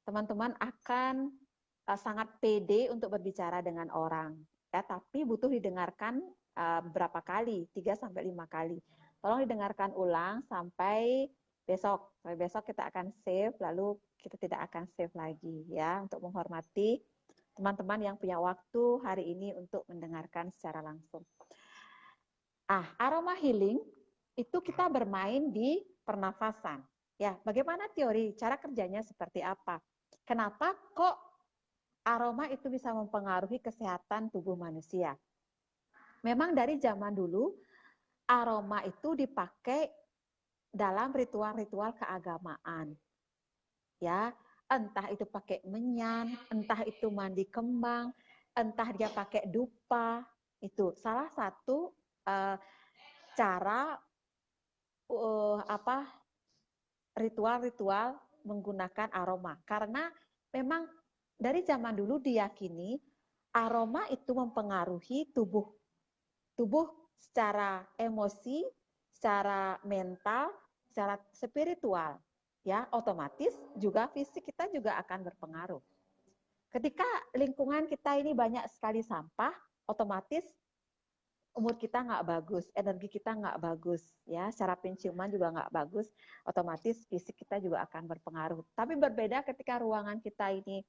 Teman-teman akan sangat pede untuk berbicara dengan orang. Ya, tapi butuh didengarkan berapa kali, 3-5 kali. Tolong didengarkan ulang sampai besok. Sampai besok kita akan save, lalu kita tidak akan save lagi ya, untuk menghormati teman-teman yang punya waktu hari ini untuk mendengarkan secara langsung. Aroma healing itu kita bermain di pernafasan. Ya, bagaimana teori, cara kerjanya seperti apa? Kenapa kok aroma itu bisa mempengaruhi kesehatan tubuh manusia? Memang dari zaman dulu aroma itu dipakai dalam ritual-ritual keagamaan. Ya, entah itu pakai menyan, entah itu mandi kembang, entah dia pakai dupa, itu salah satu cara ritual-ritual menggunakan aroma. Karena memang dari zaman dulu diyakini aroma itu mempengaruhi tubuh secara emosi, secara mental, secara spiritual. Ya, otomatis juga fisik kita juga akan berpengaruh. Ketika lingkungan kita ini banyak sekali sampah, otomatis umur kita nggak bagus, energi kita nggak bagus, ya, secara penciuman juga nggak bagus, otomatis fisik kita juga akan berpengaruh. Tapi berbeda ketika ruangan kita ini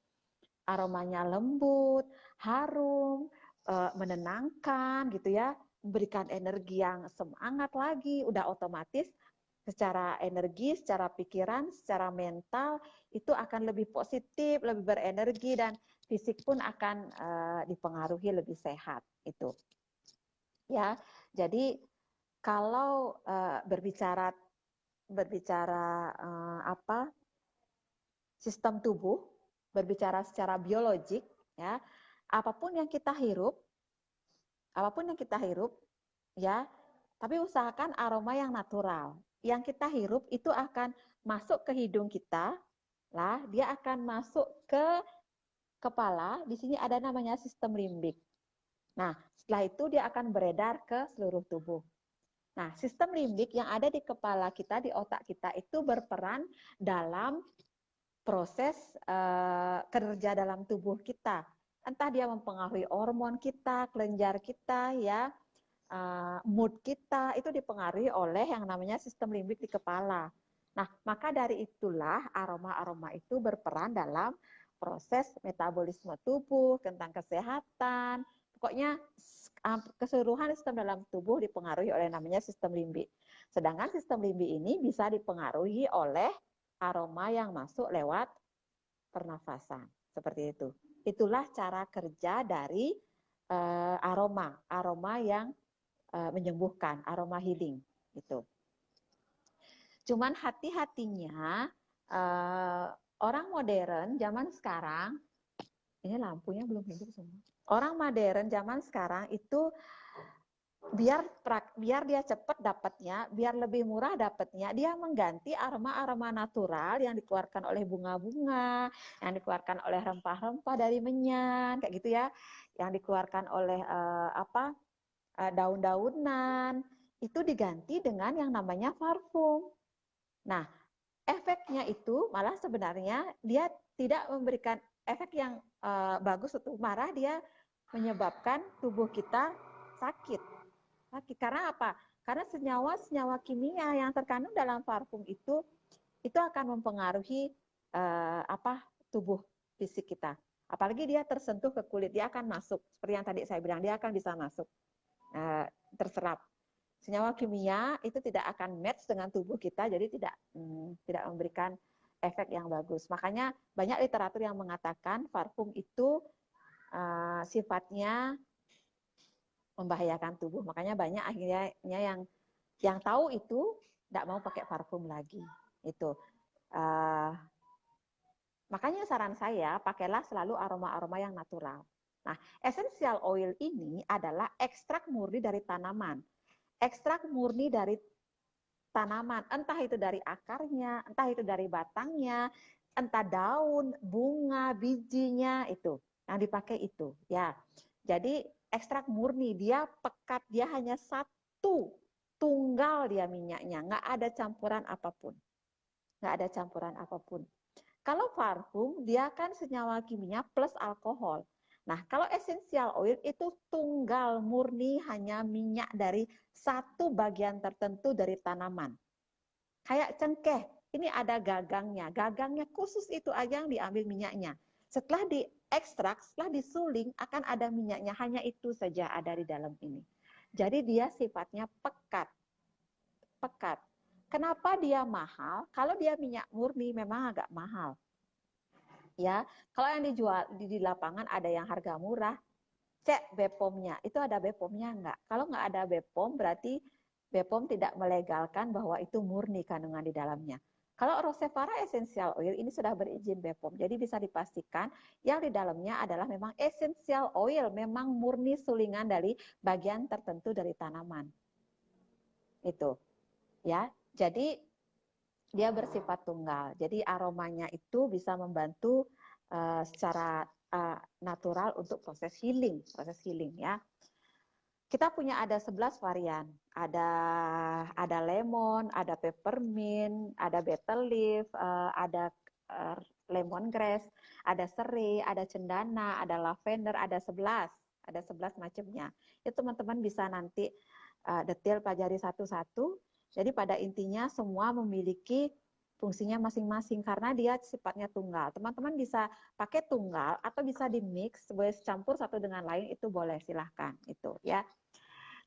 aromanya lembut, harum, menenangkan gitu ya, memberikan energi yang semangat lagi, udah otomatis secara energi, secara pikiran, secara mental itu akan lebih positif, lebih berenergi dan fisik pun akan dipengaruhi lebih sehat itu. Ya, jadi kalau berbicara sistem tubuh, berbicara secara biologik, ya, apapun yang kita hirup, ya, tapi usahakan aroma yang natural. Yang kita hirup itu akan masuk ke hidung kita, lah, dia akan masuk ke kepala. Di sini ada namanya sistem limbik. Nah, setelah itu dia akan beredar ke seluruh tubuh. Nah, sistem limbik yang ada di kepala kita, di otak kita itu berperan dalam proses kerja dalam tubuh kita. Entah dia mempengaruhi hormon kita, kelenjar kita, ya, mood kita, itu dipengaruhi oleh yang namanya sistem limbik di kepala. Nah, maka dari itulah aroma-aroma itu berperan dalam proses metabolisme tubuh, tentang kesehatan, pokoknya keseluruhan sistem dalam tubuh dipengaruhi oleh namanya sistem limbik. Sedangkan sistem limbik ini bisa dipengaruhi oleh aroma yang masuk lewat pernafasan. Seperti itu. Itulah cara kerja dari aroma yang menyembuhkan, aroma healing. Gitu. Cuman hati-hatinya orang modern zaman sekarang, ini lampunya belum hidup semua. Orang modern zaman sekarang itu biar dia cepat dapatnya, biar lebih murah dapatnya, dia mengganti aroma-aroma natural yang dikeluarkan oleh bunga-bunga, yang dikeluarkan oleh rempah-rempah dari menyan, kayak gitu ya, yang dikeluarkan oleh daun-daunan, itu diganti dengan yang namanya parfum. Nah, efeknya itu malah sebenarnya dia tidak memberikan efek yang bagus untuk marah, dia menyebabkan tubuh kita sakit. Karena apa? Karena senyawa-senyawa kimia yang terkandung dalam parfum itu akan mempengaruhi tubuh fisik kita. Apalagi dia tersentuh ke kulit, dia akan masuk. Seperti yang tadi saya bilang, dia akan bisa masuk, terserap. Senyawa kimia itu tidak akan match dengan tubuh kita, jadi tidak memberikan efek yang bagus. Makanya banyak literatur yang mengatakan parfum itu sifatnya membahayakan tubuh. Makanya banyak akhirnya yang tahu itu tidak mau pakai parfum lagi. Itu. Makanya saran saya, pakailah selalu aroma-aroma yang natural. Nah, essential oil ini adalah ekstrak murni dari tanaman. Ekstrak murni dari tanaman, entah itu dari akarnya, entah itu dari batangnya, entah daun, bunga, bijinya, itu yang dipakai itu. Ya, jadi ekstrak murni, dia pekat, dia hanya satu, tunggal dia minyaknya, nggak ada campuran apapun. Nggak ada campuran apapun. Kalau parfum, dia kan senyawa kimia plus alkohol. Nah, kalau essential oil itu tunggal murni, hanya minyak dari satu bagian tertentu dari tanaman. Kayak cengkeh, ini ada gagangnya. Gagangnya khusus itu aja yang diambil minyaknya. Setelah diekstrak, setelah disuling, akan ada minyaknya. Hanya itu saja ada di dalam ini. Jadi dia sifatnya pekat. Pekat. Kenapa dia mahal? Kalau dia minyak murni memang agak mahal. Ya, kalau yang dijual di lapangan ada yang harga murah, cek BPOM-nya. Itu ada BPOM-nya enggak? Kalau enggak ada BPOM, berarti BPOM tidak melegalkan bahwa itu murni kandungan di dalamnya. Kalau Rosevara Essential Oil ini sudah berizin BPOM, jadi bisa dipastikan yang di dalamnya adalah memang essential oil, memang murni sulingan dari bagian tertentu dari tanaman. Itu. Ya, jadi dia bersifat tunggal. Jadi aromanya itu bisa membantu secara natural untuk proses healing ya. Kita punya ada 11 varian. Ada lemon, ada peppermint, ada betel leaf, ada lemongrass, ada serai, ada cendana, ada lavender, ada 11. Ada 11 macamnya. Itu teman-teman bisa nanti detail pelajari satu-satu. Jadi pada intinya semua memiliki fungsinya masing-masing karena dia sifatnya tunggal. Teman-teman bisa pakai tunggal atau bisa di mix, boleh campur satu dengan lain, itu boleh, silahkan itu ya.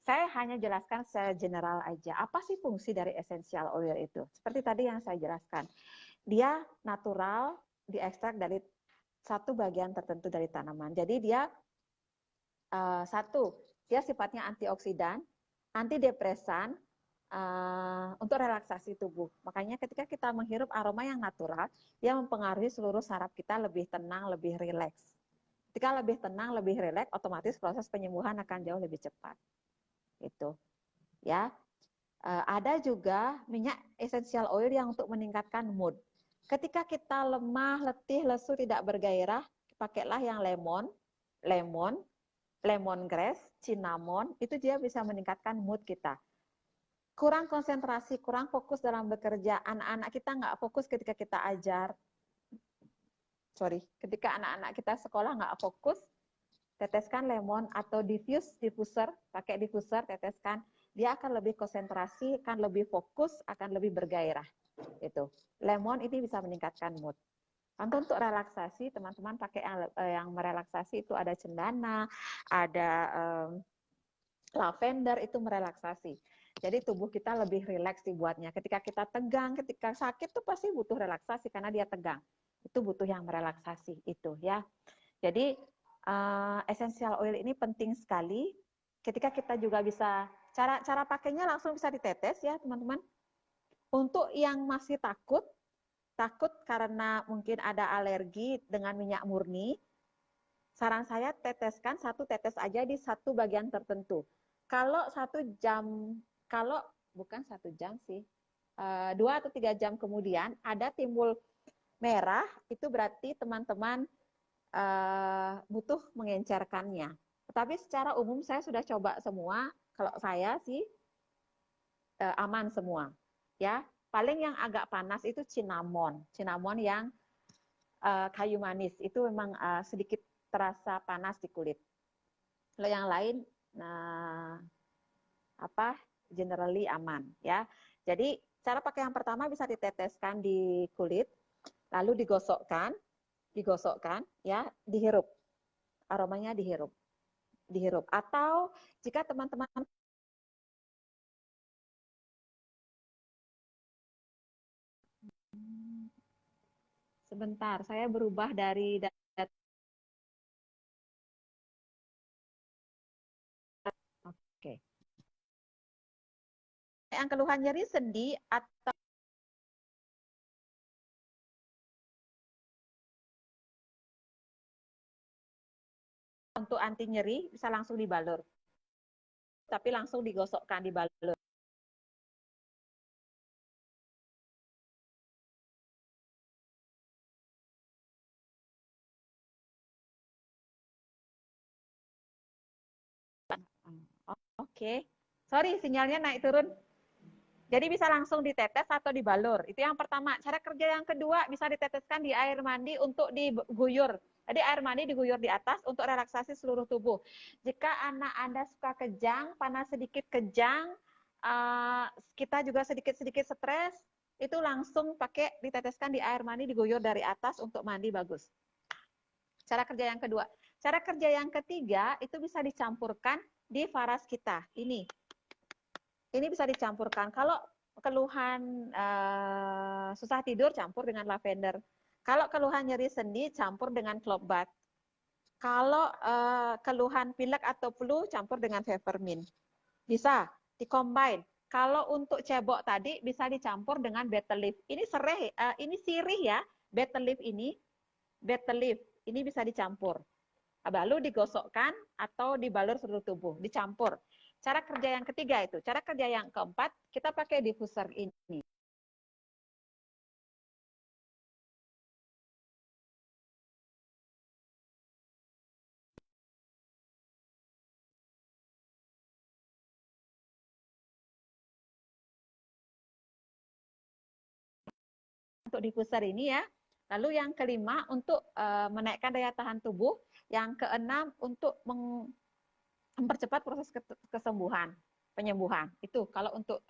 Saya hanya jelaskan secara general aja. Apa sih fungsi dari essential oil itu? Seperti tadi yang saya jelaskan. Dia natural, diekstrak dari satu bagian tertentu dari tanaman. Jadi dia dia sifatnya antioksidan, antidepresan, untuk relaksasi tubuh. Makanya ketika kita menghirup aroma yang natural, dia mempengaruhi seluruh saraf kita lebih tenang, lebih rileks. Ketika lebih tenang, lebih rileks, otomatis proses penyembuhan akan jauh lebih cepat. Itu, ya. Ada juga minyak essential oil yang untuk meningkatkan mood. Ketika kita lemah, letih, lesu, tidak bergairah, pakailah yang lemongrass, cinnamon, itu dia bisa meningkatkan mood kita. Kurang konsentrasi, kurang fokus dalam bekerja, anak-anak kita nggak fokus ketika kita ajar. Ketika anak-anak kita sekolah nggak fokus, teteskan lemon atau diffuser, pakai diffuser, teteskan, dia akan lebih konsentrasi, akan lebih fokus, akan lebih bergairah. Itu. Lemon ini bisa meningkatkan mood. Untuk relaksasi, teman-teman pakai yang merelaksasi itu ada cendana, ada lavender, itu merelaksasi. Jadi tubuh kita lebih rileks dibuatnya. Ketika kita tegang, ketika sakit tuh pasti butuh relaksasi karena dia tegang. Itu butuh yang merelaksasi itu ya. Jadi essential oil ini penting sekali. Ketika kita juga bisa cara pakainya langsung bisa ditetes ya teman-teman. Untuk yang masih takut karena mungkin ada alergi dengan minyak murni, saran saya teteskan satu tetes aja di satu bagian tertentu. Kalau 1 jam, kalau bukan 1 jam sih, 2 atau 3 jam kemudian ada timbul merah, itu berarti teman-teman butuh mengencerkannya. Tetapi secara umum saya sudah coba semua, kalau saya sih aman semua. Ya, paling yang agak panas itu cinnamon yang kayu manis. Itu memang sedikit terasa panas di kulit. Kalau yang lain, nah, generally aman ya. Jadi cara pakai yang pertama bisa diteteskan di kulit, lalu digosokkan ya, dihirup. Aromanya dihirup. Atau jika teman-teman sebentar, saya berubah dari oke. Yang keluhan nyeri sendi atau untuk anti nyeri bisa langsung dibalur. Tapi langsung digosokkan, dibalur. Oke. Sorry, sinyalnya naik turun. Jadi bisa langsung ditetes atau dibalur. Itu yang pertama. Cara kerja yang kedua bisa diteteskan di air mandi untuk diguyur. Jadi air mandi diguyur di atas untuk relaksasi seluruh tubuh. Jika anak Anda suka kejang, panas sedikit kejang, kita juga sedikit-sedikit stres, itu langsung pakai diteteskan di air mandi diguyur dari atas untuk mandi bagus. Cara kerja yang kedua. Cara kerja yang ketiga itu bisa dicampurkan di varas kita. Ini bisa dicampurkan. Kalau keluhan susah tidur, campur dengan lavender. Kalau keluhan nyeri sendi, campur dengan clove bud. Kalau keluhan pilek atau flu, campur dengan peppermint. Bisa dikombin. Kalau untuk cebok tadi bisa dicampur dengan betel leaf. Ini ini sirih ya, betel leaf ini. Betel leaf ini bisa dicampur. Lalu digosokkan atau dibalur seluruh tubuh, dicampur. Cara kerja yang ketiga itu. Cara kerja yang keempat, kita pakai diffuser ini. Untuk diffuser ini ya. Lalu yang kelima untuk menaikkan daya tahan tubuh. Yang keenam untuk mempercepat proses kesembuhan, penyembuhan. Itu kalau untuk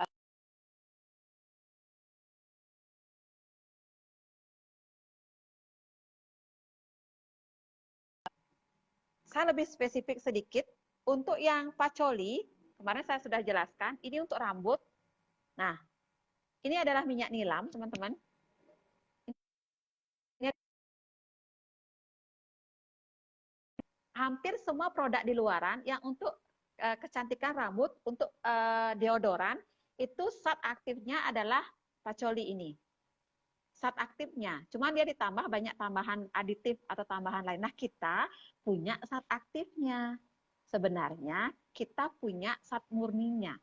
saya lebih spesifik sedikit. Untuk yang pacoli, kemarin saya sudah jelaskan, ini untuk rambut. Nah, ini adalah minyak nilam, teman-teman. Hampir semua produk di luaran yang untuk kecantikan rambut, untuk deodoran, itu zat aktifnya adalah pacoli ini. Zat aktifnya, cuman dia ditambah banyak tambahan aditif atau tambahan lain. Nah, kita punya zat aktifnya. Sebenarnya kita punya zat murninya.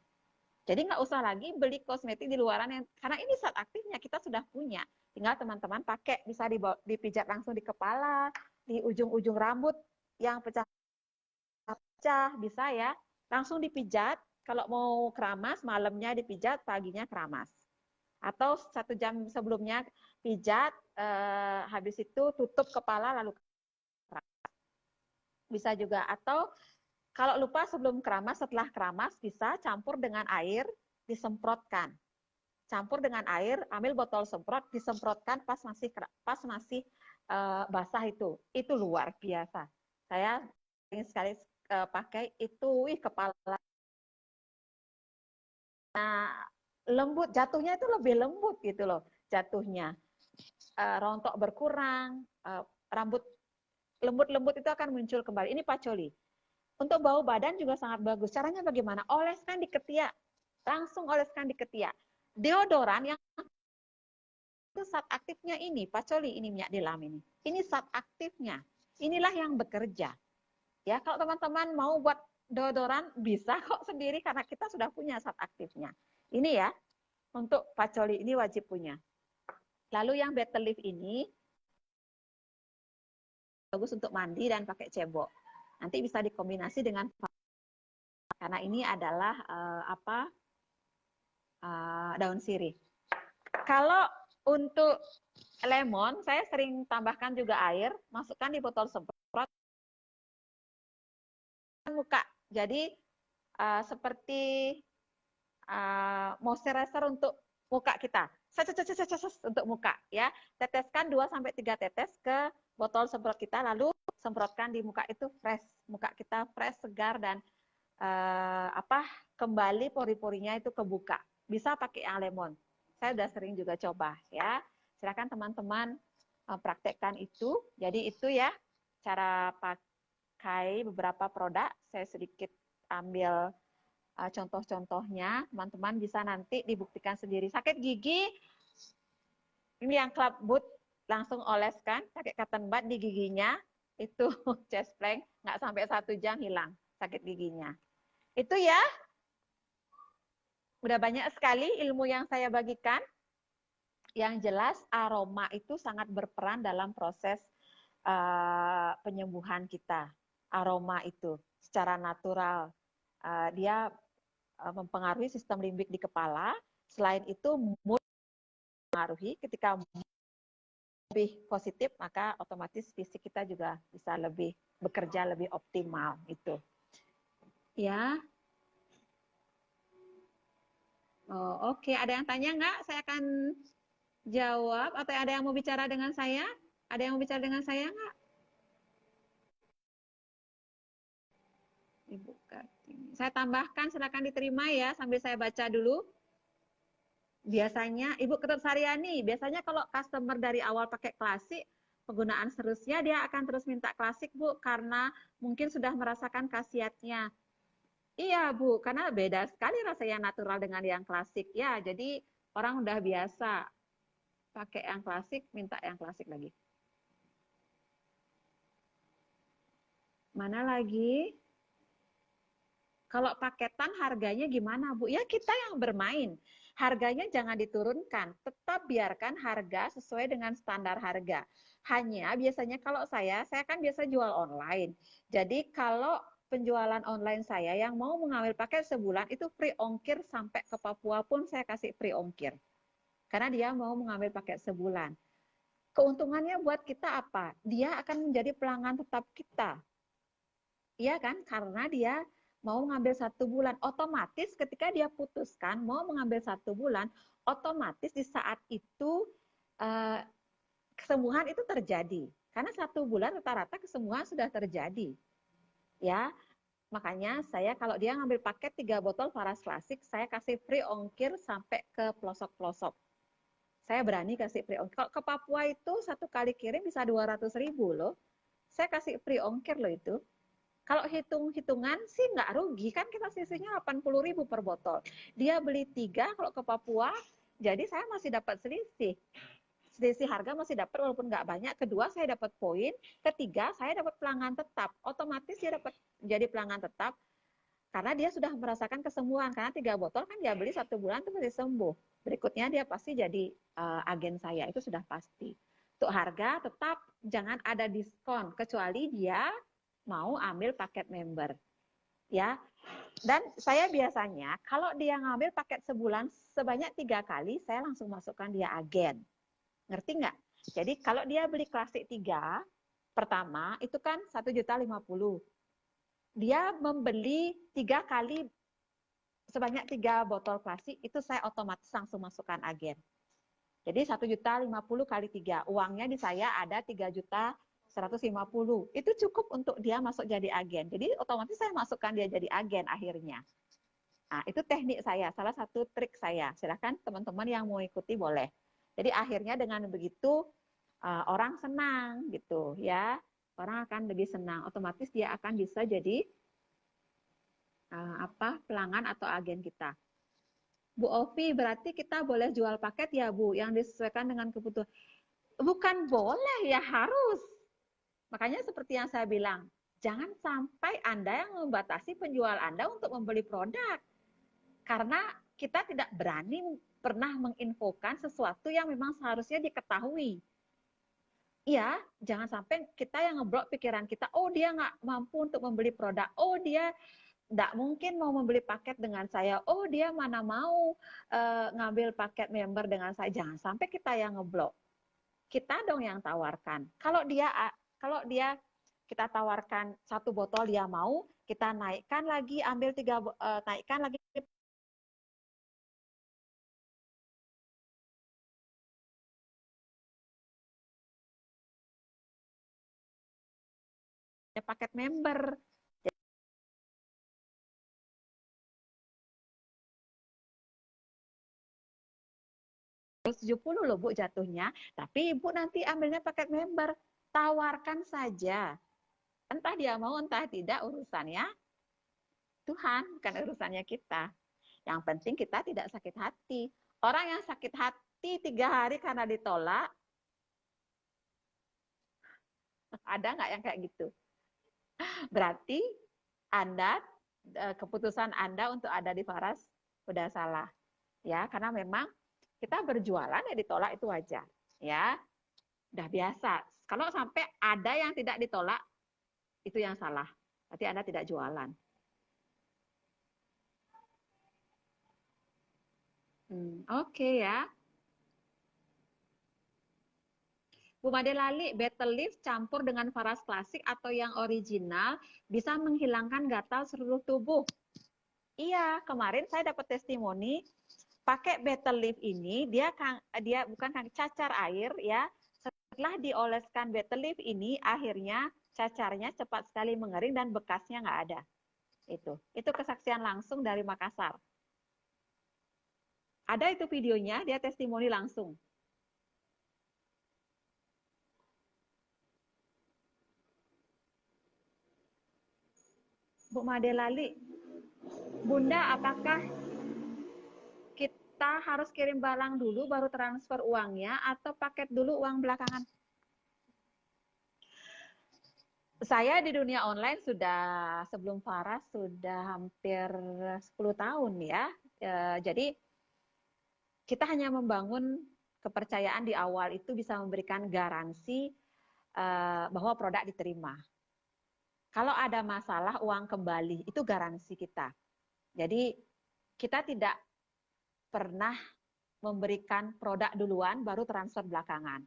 Jadi nggak usah lagi beli kosmetik di luaran yang karena ini zat aktifnya kita sudah punya. Tinggal teman-teman pakai, bisa dipijat langsung di kepala, di ujung-ujung rambut yang pecah-pecah, bisa ya. Langsung dipijat, kalau mau keramas, malamnya dipijat, paginya keramas. Atau 1 jam sebelumnya pijat, habis itu tutup kepala lalu keramas. Bisa juga. Atau kalau lupa sebelum keramas, setelah keramas bisa campur dengan air, disemprotkan. Campur dengan air, ambil botol semprot, disemprotkan pas masih basah itu. Itu luar biasa. Saya ingin sekali pakai itu, kepala. Nah, lembut, jatuhnya itu lebih lembut gitu loh, jatuhnya. Rontok berkurang, rambut lembut-lembut itu akan muncul kembali. Ini pacoli. Untuk bau badan juga sangat bagus. Caranya bagaimana? Oleskan di ketiak. Langsung oleskan di ketiak. Deodoran yang itu zat aktifnya ini, pacoli ini, minyak nilam ini. Ini zat aktifnya. Inilah yang bekerja. Ya, kalau teman-teman mau buat deodoran bisa kok sendiri karena kita sudah punya zat aktifnya. Ini ya, untuk pacoli ini wajib punya. Lalu yang betel leaf ini bagus untuk mandi dan pakai cebok. Nanti bisa dikombinasi dengan karena ini adalah daun sirih. Kalau untuk lemon, saya sering tambahkan juga air, masukkan di botol semprot muka. Jadi seperti moisturizer untuk muka kita. Untuk muka ya. Teteskan 2 sampai 3 tetes ke botol semprot kita, lalu semprotkan di muka, itu fresh. Muka kita fresh, segar, dan kembali pori-porinya itu kebuka. Bisa pakai yang lemon. Saya udah sering juga coba ya. Silakan teman-teman praktekkan itu. Jadi itu ya cara pakai beberapa produk. Saya sedikit ambil contoh-contohnya, teman-teman bisa nanti dibuktikan sendiri. Sakit gigi, ini yang club boot langsung oleskan, pakai cotton bud di giginya, itu chest plank, nggak sampai 1 jam hilang sakit giginya. Itu ya, udah banyak sekali ilmu yang saya bagikan. Yang jelas aroma itu sangat berperan dalam proses penyembuhan kita. Aroma itu secara natural, dia mempengaruhi sistem limbik di kepala. Selain itu, mood mempengaruhi. Ketika lebih positif, maka otomatis fisik kita juga bisa lebih bekerja lebih optimal. Itu. Ya. Oh, oke. Ada yang tanya nggak? Saya akan jawab. Atau ada yang mau bicara dengan saya? Ada yang mau bicara dengan saya nggak? Ibu Kartini. Saya tambahkan, silakan diterima ya, sambil saya baca dulu. Biasanya, Ibu Ketut Saryani, biasanya kalau customer dari awal pakai klasik, penggunaan seterusnya dia akan terus minta klasik, Bu, karena mungkin sudah merasakan khasiatnya. Iya, Bu, karena beda sekali rasa yang natural dengan yang klasik. Ya, jadi orang udah biasa pakai yang klasik, minta yang klasik lagi. Mana lagi? Kalau paketan harganya gimana, Bu? Ya kita yang bermain. Harganya jangan diturunkan, tetap biarkan harga sesuai dengan standar harga. Hanya biasanya kalau saya kan biasa jual online. Jadi kalau penjualan online saya yang mau mengambil paket sebulan itu free ongkir, sampai ke Papua pun saya kasih free ongkir. Karena dia mau mengambil paket sebulan. Keuntungannya buat kita apa? Dia akan menjadi pelanggan tetap kita. Iya kan? Karena dia mau mengambil 1 bulan. Otomatis ketika dia putuskan mau mengambil 1 bulan, otomatis di saat itu kesembuhan itu terjadi. Karena 1 bulan rata-rata kesembuhan sudah terjadi. Ya, makanya saya kalau dia ngambil paket 3 botol Faras Klasik, saya kasih free ongkir sampai ke pelosok-pelosok. Saya berani kasih free ongkir. Kalau ke Papua itu 1 kali kirim bisa 200.000 loh. Saya kasih free ongkir loh itu. Kalau hitung-hitungan sih nggak rugi, kan kita sisihnya 80.000 per botol. Dia beli 3 kalau ke Papua, jadi saya masih dapat selisih. Selisih harga masih dapat walaupun nggak banyak. Kedua, saya dapat poin. Ketiga, saya dapat pelanggan tetap. Otomatis dia dapat jadi pelanggan tetap karena dia sudah merasakan kesembuhan. Karena 3 botol kan dia beli 1 bulan itu pasti sembuh. Berikutnya dia pasti jadi agen saya, itu sudah pasti. Untuk harga tetap jangan ada diskon kecuali dia mau ambil paket member. Ya. Dan saya biasanya kalau dia ngambil paket sebulan sebanyak 3 kali, saya langsung masukkan dia agen. Ngerti nggak? Jadi kalau dia beli klasik 3, pertama itu kan 1.050.000. Dia membeli 3 kali sebanyak 3 botol klasik, itu saya otomatis langsung masukkan agen. Jadi 1.050.000 kali 3, uangnya di saya ada 3.150.000. Itu cukup untuk dia masuk jadi agen. Jadi otomatis saya masukkan dia jadi agen akhirnya. Nah, itu teknik saya, salah satu trik saya. Silahkan teman-teman yang mau ikuti boleh. Jadi akhirnya dengan begitu orang senang gitu ya. Orang akan lebih senang. Otomatis dia akan bisa jadi pelanggan atau agen kita. Bu Ovi, berarti kita boleh jual paket ya Bu, yang disesuaikan dengan kebutuhan. Bukan boleh, ya harus. Makanya seperti yang saya bilang, jangan sampai Anda yang membatasi penjual Anda untuk membeli produk. Karena kita tidak berani pernah menginfokan sesuatu yang memang seharusnya diketahui. Iya, jangan sampai kita yang ngeblok pikiran kita, oh dia nggak mampu untuk membeli produk, oh dia nggak mungkin mau membeli paket dengan saya, oh dia mana mau ngambil paket member dengan saya. Jangan sampai kita yang ngeblok. kita dong yang tawarkan. Kalau dia kita tawarkan 1 botol dia mau, kita naikkan lagi, ambil 3, naikkan lagi paket member. 70 loh Bu jatuhnya, tapi Ibu nanti ambilnya paket member. Tawarkan saja. Entah dia mau, entah tidak, urusannya Tuhan, bukan urusannya kita. Yang penting kita tidak sakit hati. Orang yang sakit hati 3 hari karena ditolak, ada nggak yang kayak gitu? Berarti Anda, keputusan Anda untuk ada di Faras udah salah. Ya, karena memang kita berjualan ya ditolak itu wajar. Ya, udah biasa. Kalau sampai ada yang tidak ditolak, itu yang salah. Berarti Anda tidak jualan. Oke ya. Bu Made Lali, Betel Leaf campur dengan Faras Klasik atau yang original bisa menghilangkan gatal seluruh tubuh. Iya, kemarin saya dapat testimoni pakai Betel Leaf ini, dia bukan cacar air ya. Setelah dioleskan Betel Leaf ini, akhirnya cacarnya cepat sekali mengering dan bekasnya nggak ada. Itu kesaksian langsung dari Makassar. Ada itu videonya, dia testimoni langsung. Bu Made Lali, Bunda, apakah kita harus kirim barang dulu baru transfer uangnya atau paket dulu uang belakangan? Saya di dunia online sudah sebelum Faras sudah hampir 10 tahun ya. Jadi kita hanya membangun kepercayaan di awal itu bisa memberikan garansi bahwa produk diterima. Kalau ada masalah uang kembali, itu garansi kita. Jadi kita tidak pernah memberikan produk duluan baru transfer belakangan.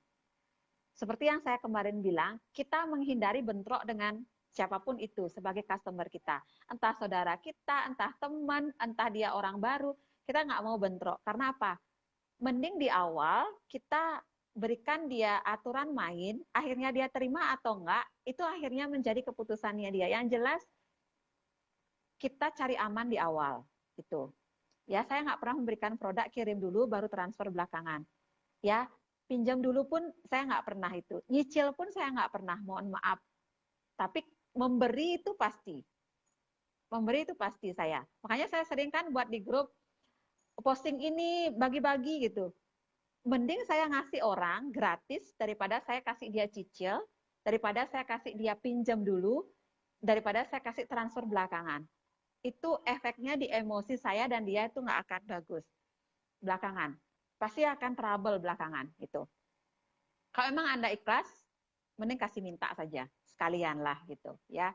Seperti yang saya kemarin bilang, kita menghindari bentrok dengan siapapun itu sebagai customer kita. Entah saudara kita, entah teman, entah dia orang baru, kita nggak mau bentrok. Karena apa? Mending di awal kita berikan dia aturan main, akhirnya dia terima atau enggak, itu akhirnya menjadi keputusannya dia. Yang jelas kita cari aman di awal. Itu. Ya, saya nggak pernah memberikan produk kirim dulu baru transfer belakangan. Ya, pinjam dulu pun saya nggak pernah itu. Nyicil pun saya nggak pernah, mohon maaf. Tapi memberi itu pasti. Memberi itu pasti saya. Makanya saya sering kan buat di grup, posting ini bagi-bagi gitu. Mending saya ngasih orang gratis daripada saya kasih dia cicil, daripada saya kasih dia pinjam dulu, daripada saya kasih transfer belakangan. Itu efeknya di emosi saya dan dia itu nggak akan bagus belakangan. Pasti akan trouble belakangan itu. Kalau memang Anda ikhlas, mending kasih minta saja sekalian lah gitu ya.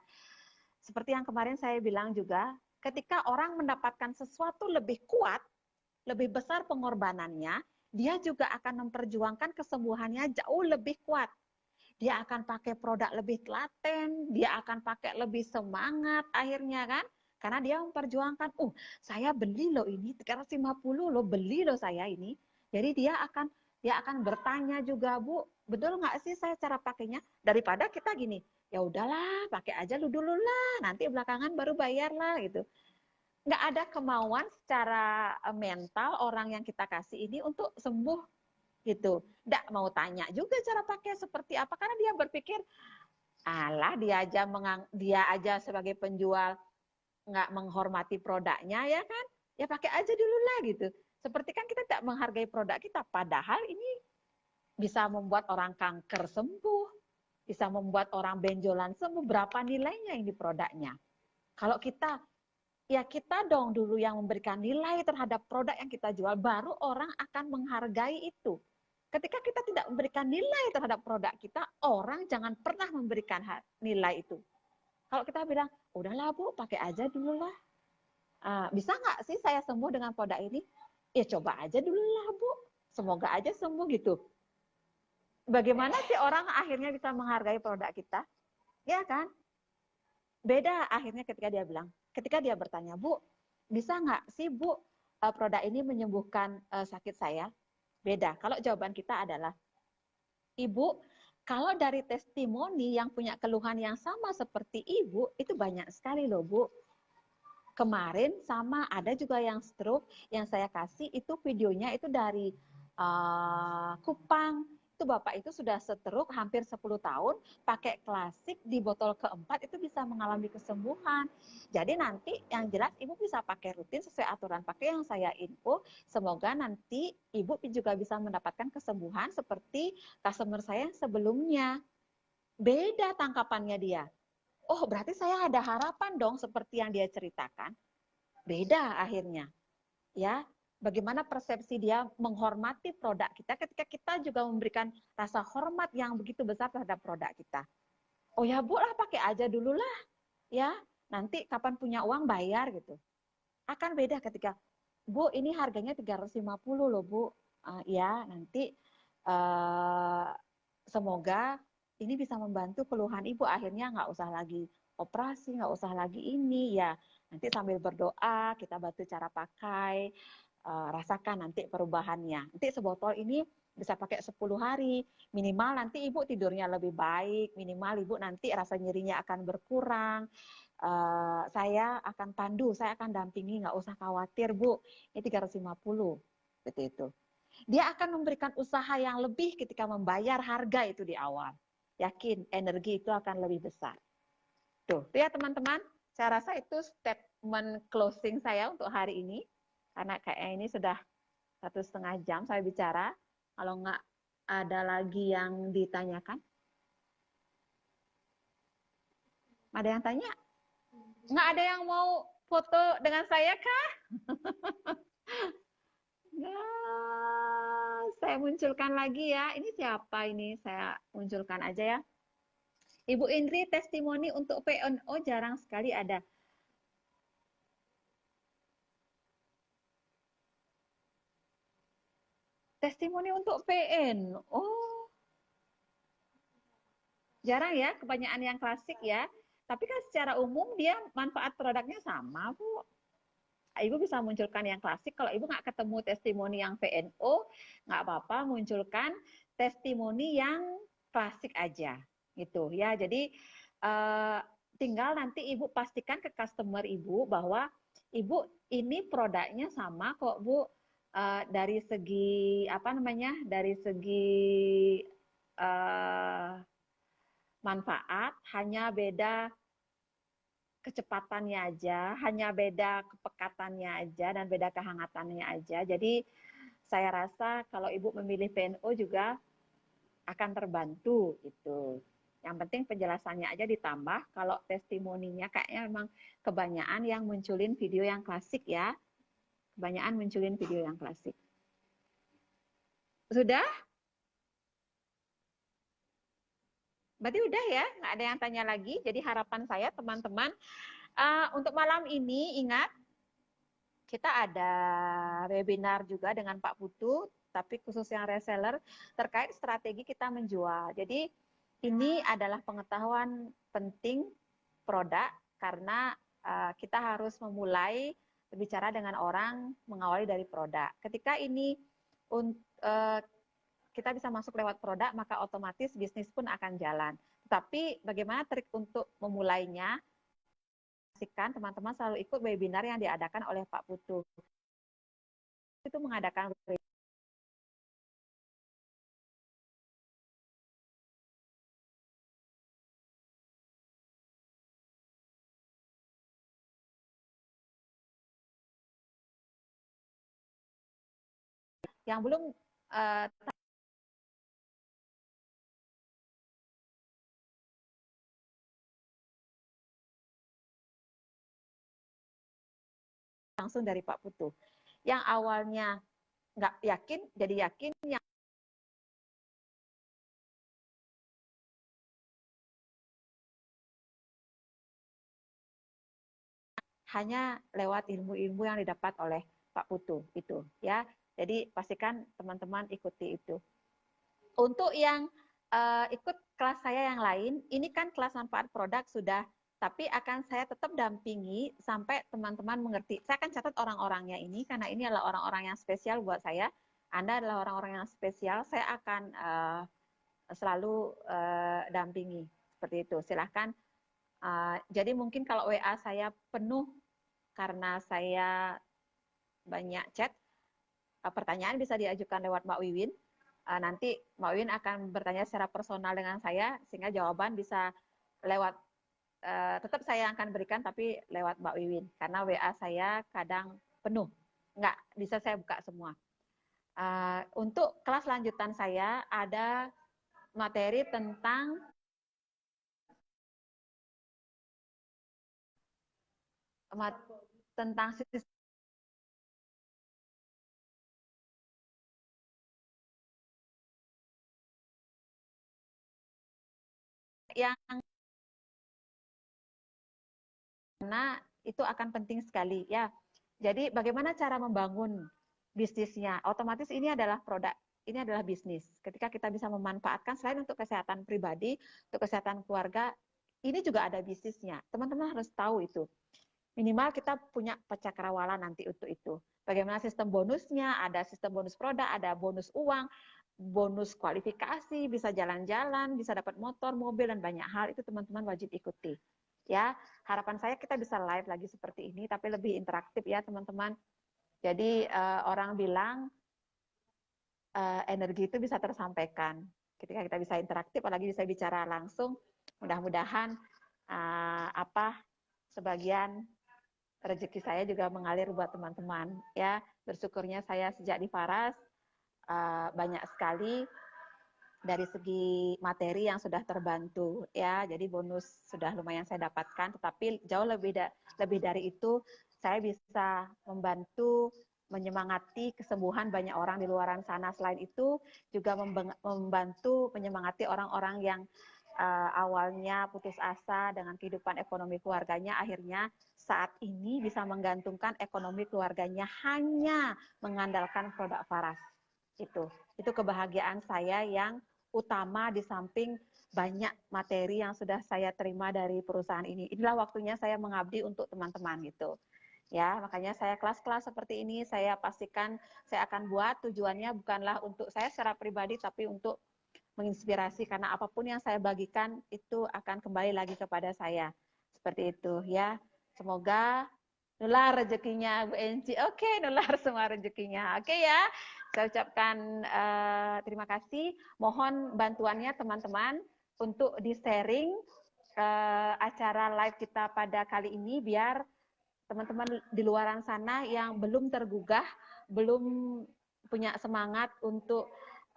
Seperti yang kemarin saya bilang juga, ketika orang mendapatkan sesuatu lebih kuat, lebih besar pengorbanannya, dia juga akan memperjuangkan kesembuhannya jauh lebih kuat. Dia akan pakai produk lebih telaten, dia akan pakai lebih semangat akhirnya kan. Karena dia memperjuangkan, saya beli loh ini 350 loh, beli loh saya ini. Jadi dia akan bertanya juga, Bu, betul nggak sih saya cara pakainya? Daripada kita gini, ya udahlah, pakai aja dulu lah, nanti belakangan baru bayar lah gitu. Nggak ada kemauan secara mental orang yang kita kasih ini untuk sembuh gitu. Nggak mau tanya juga cara pakai seperti apa karena dia berpikir, alah dia aja sebagai penjual nggak menghormati produknya ya kan, ya pakai aja dulu lah gitu. Seperti kan kita tidak menghargai produk kita, padahal ini bisa membuat orang kanker sembuh, bisa membuat orang benjolan sembuh, berapa nilainya ini produknya. Kalau ya kita dong dulu yang memberikan nilai terhadap produk yang kita jual, baru orang akan menghargai itu. Ketika kita tidak memberikan nilai terhadap produk kita, orang jangan pernah memberikan nilai itu. Kalau kita bilang, udahlah Bu, pakai aja dulu lah. Bisa nggak sih saya sembuh dengan produk ini? Ya coba aja dulu lah Bu, semoga aja sembuh gitu. bagaimana sih orang akhirnya bisa menghargai produk kita? Ya kan? Beda akhirnya ketika dia bertanya, Bu, bisa nggak sih Bu produk ini menyembuhkan sakit saya? Beda. Kalau jawaban kita adalah, Ibu, kalau dari testimoni yang punya keluhan yang sama seperti Ibu, itu banyak sekali loh Bu. Kemarin sama ada juga yang stroke, yang saya kasih itu videonya itu dari Kupang. Itu Bapak itu sudah stroke hampir 10 tahun, pakai klasik di botol keempat itu bisa mengalami kesembuhan. Jadi nanti yang jelas Ibu bisa pakai rutin sesuai aturan pakai yang saya info. Semoga nanti Ibu juga bisa mendapatkan kesembuhan seperti customer saya yang sebelumnya. Beda tangkapannya dia. Oh, berarti saya ada harapan dong seperti yang dia ceritakan. Beda akhirnya. Ya, bagaimana persepsi dia menghormati produk kita ketika kita juga memberikan rasa hormat yang begitu besar terhadap produk kita. Oh ya, Bu lah pakai aja dulu lah. Ya, nanti kapan punya uang bayar gitu. Akan beda ketika, Bu, ini harganya 350 loh, Bu. Ya, nanti semoga ini bisa membantu keluhan Ibu. Akhirnya nggak usah lagi operasi, nggak usah lagi ini. Ya, nanti sambil berdoa, kita bantu cara pakai, rasakan nanti perubahannya. Nanti sebotol ini bisa pakai 10 hari. Minimal nanti Ibu tidurnya lebih baik, minimal Ibu nanti rasa nyerinya akan berkurang. Saya akan pandu, saya akan dampingi, nggak usah khawatir Bu, ini 350, seperti itu. Dia akan memberikan usaha yang lebih ketika membayar harga itu di awal. Yakin energi itu akan lebih besar. Tuh ya teman-teman, saya rasa itu statement closing saya untuk hari ini. Karena kayaknya ini sudah 1,5 jam saya bicara. Kalau nggak ada lagi yang ditanyakan. Ada yang tanya? Nggak ada yang mau foto dengan saya kah? Nggak, saya munculkan lagi ya. Ini siapa ini? Saya munculkan aja ya. Ibu Indri, testimoni untuk PNO jarang sekali ada. Testimoni untuk PN. Oh, jarang ya, kebanyakan yang klasik ya. Tapi kan secara umum dia manfaat produknya sama, Bu. Ibu bisa munculkan yang klasik. Kalau Ibu nggak ketemu testimoni yang PNO, nggak apa-apa, munculkan testimoni yang klasik aja. Gitu ya. Jadi tinggal nanti Ibu pastikan ke customer Ibu bahwa Ibu ini produknya sama kok Bu. Dari segi apa namanya? Dari segi manfaat hanya beda kecepatannya aja, hanya beda kepekatannya aja dan beda kehangatannya aja. Jadi saya rasa kalau Ibu memilih PNO juga akan terbantu itu. Yang penting penjelasannya aja ditambah. Kalau testimoninya kayaknya memang kebanyakan yang munculin video yang klasik ya. Kebanyakan munculin video yang klasik. Sudah? Berarti udah ya, nggak ada yang tanya lagi. Jadi harapan saya teman-teman, untuk malam ini ingat, kita ada webinar juga dengan Pak Putu, tapi khusus yang reseller terkait strategi kita menjual. Jadi ini adalah pengetahuan penting produk karena kita harus memulai berbicara dengan orang mengawali dari produk. Ketika ini kita bisa masuk lewat produk, maka otomatis bisnis pun akan jalan. Tapi bagaimana trik untuk memulainya? Pastikan teman-teman selalu ikut webinar yang diadakan oleh Pak Putu. Itu mengadakan yang belum langsung dari Pak Putu. Yang awalnya nggak yakin, jadi yakin. Yang hanya lewat ilmu-ilmu yang didapat oleh Pak Putu itu ya. Jadi pastikan teman-teman ikuti itu. Untuk yang ikut kelas saya yang lain, ini kan kelas manfaat produk sudah, tapi akan saya tetap dampingi sampai teman-teman mengerti. Saya akan catat orang-orangnya ini, karena ini adalah orang-orang yang spesial buat saya. Anda adalah orang-orang yang spesial, saya akan selalu dampingi. Seperti itu, silahkan. Jadi mungkin kalau WA saya penuh karena saya banyak chat, pertanyaan bisa diajukan lewat Mbak Wiwin. Nanti Mbak Wiwin akan bertanya secara personal dengan saya, sehingga jawaban bisa lewat, tetap saya akan berikan, tapi lewat Mbak Wiwin. Karena WA saya kadang penuh, nggak bisa saya buka semua. Untuk kelas lanjutan saya ada materi tentang sistem yang mana itu akan penting sekali ya. Jadi bagaimana cara membangun bisnisnya? Otomatis ini adalah produk, ini adalah bisnis. Ketika kita bisa memanfaatkan selain untuk kesehatan pribadi, untuk kesehatan keluarga, ini juga ada bisnisnya. Teman-teman harus tahu itu. Minimal kita punya pecakrawala nanti untuk itu. Bagaimana sistem bonusnya? Ada sistem bonus produk, ada bonus uang, bonus kualifikasi, bisa jalan-jalan, bisa dapat motor, mobil, dan banyak hal. Itu teman-teman wajib ikuti. Ya, harapan saya kita bisa live lagi seperti ini, tapi lebih interaktif ya teman-teman. Jadi orang bilang energi itu bisa tersampaikan ketika kita bisa interaktif, apalagi bisa bicara langsung. Mudah-mudahan sebagian rezeki saya juga mengalir buat teman-teman ya. Bersyukurnya saya sejak di Faras banyak sekali dari segi materi yang sudah terbantu ya. Jadi bonus sudah lumayan saya dapatkan, tetapi jauh lebih dari itu saya bisa membantu menyemangati kesembuhan banyak orang di luar sana. Selain itu juga membantu menyemangati orang-orang yang awalnya putus asa dengan kehidupan ekonomi keluarganya, akhirnya saat ini bisa menggantungkan ekonomi keluarganya hanya mengandalkan produk Faras. Itu kebahagiaan saya yang utama di samping banyak materi yang sudah saya terima dari perusahaan ini. Inilah waktunya saya mengabdi untuk teman-teman gitu. Ya, makanya saya kelas-kelas seperti ini saya pastikan saya akan buat, tujuannya bukanlah untuk saya secara pribadi tapi untuk menginspirasi, karena apapun yang saya bagikan itu akan kembali lagi kepada saya. Seperti itu ya. Semoga nular rezekinya Bu Enci. Oke, nular semua rezekinya. Oke ya. Saya ucapkan terima kasih. Mohon bantuannya teman-teman untuk di-sharing acara live kita pada kali ini, biar teman-teman di luaran sana yang belum tergugah, belum punya semangat untuk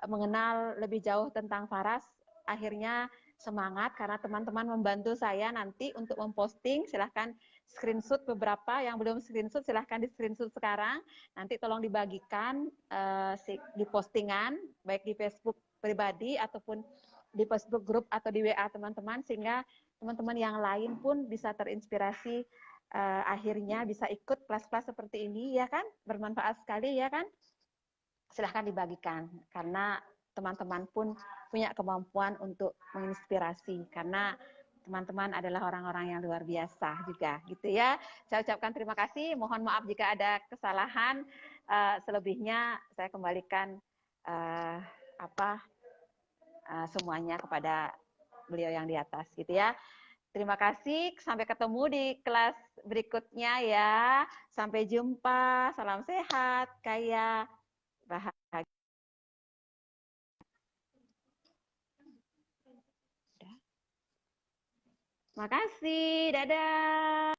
mengenal lebih jauh tentang Faras, akhirnya semangat karena teman-teman membantu saya nanti untuk memposting. Silahkan screenshot beberapa, yang belum screenshot silahkan di screenshot sekarang, nanti tolong dibagikan di postingan baik di Facebook pribadi ataupun di Facebook grup atau di WA teman-teman, sehingga teman-teman yang lain pun bisa terinspirasi, akhirnya bisa ikut kelas-kelas seperti ini ya kan, bermanfaat sekali ya kan. Silahkan dibagikan, karena teman-teman pun punya kemampuan untuk menginspirasi, karena teman-teman adalah orang-orang yang luar biasa juga gitu ya. Saya ucapkan terima kasih, mohon maaf jika ada kesalahan, selebihnya saya kembalikan semuanya kepada beliau yang di atas gitu ya. Terima kasih, sampai ketemu di kelas berikutnya ya. Sampai jumpa, salam sehat, kaya, bahagia. Makasih, dadah.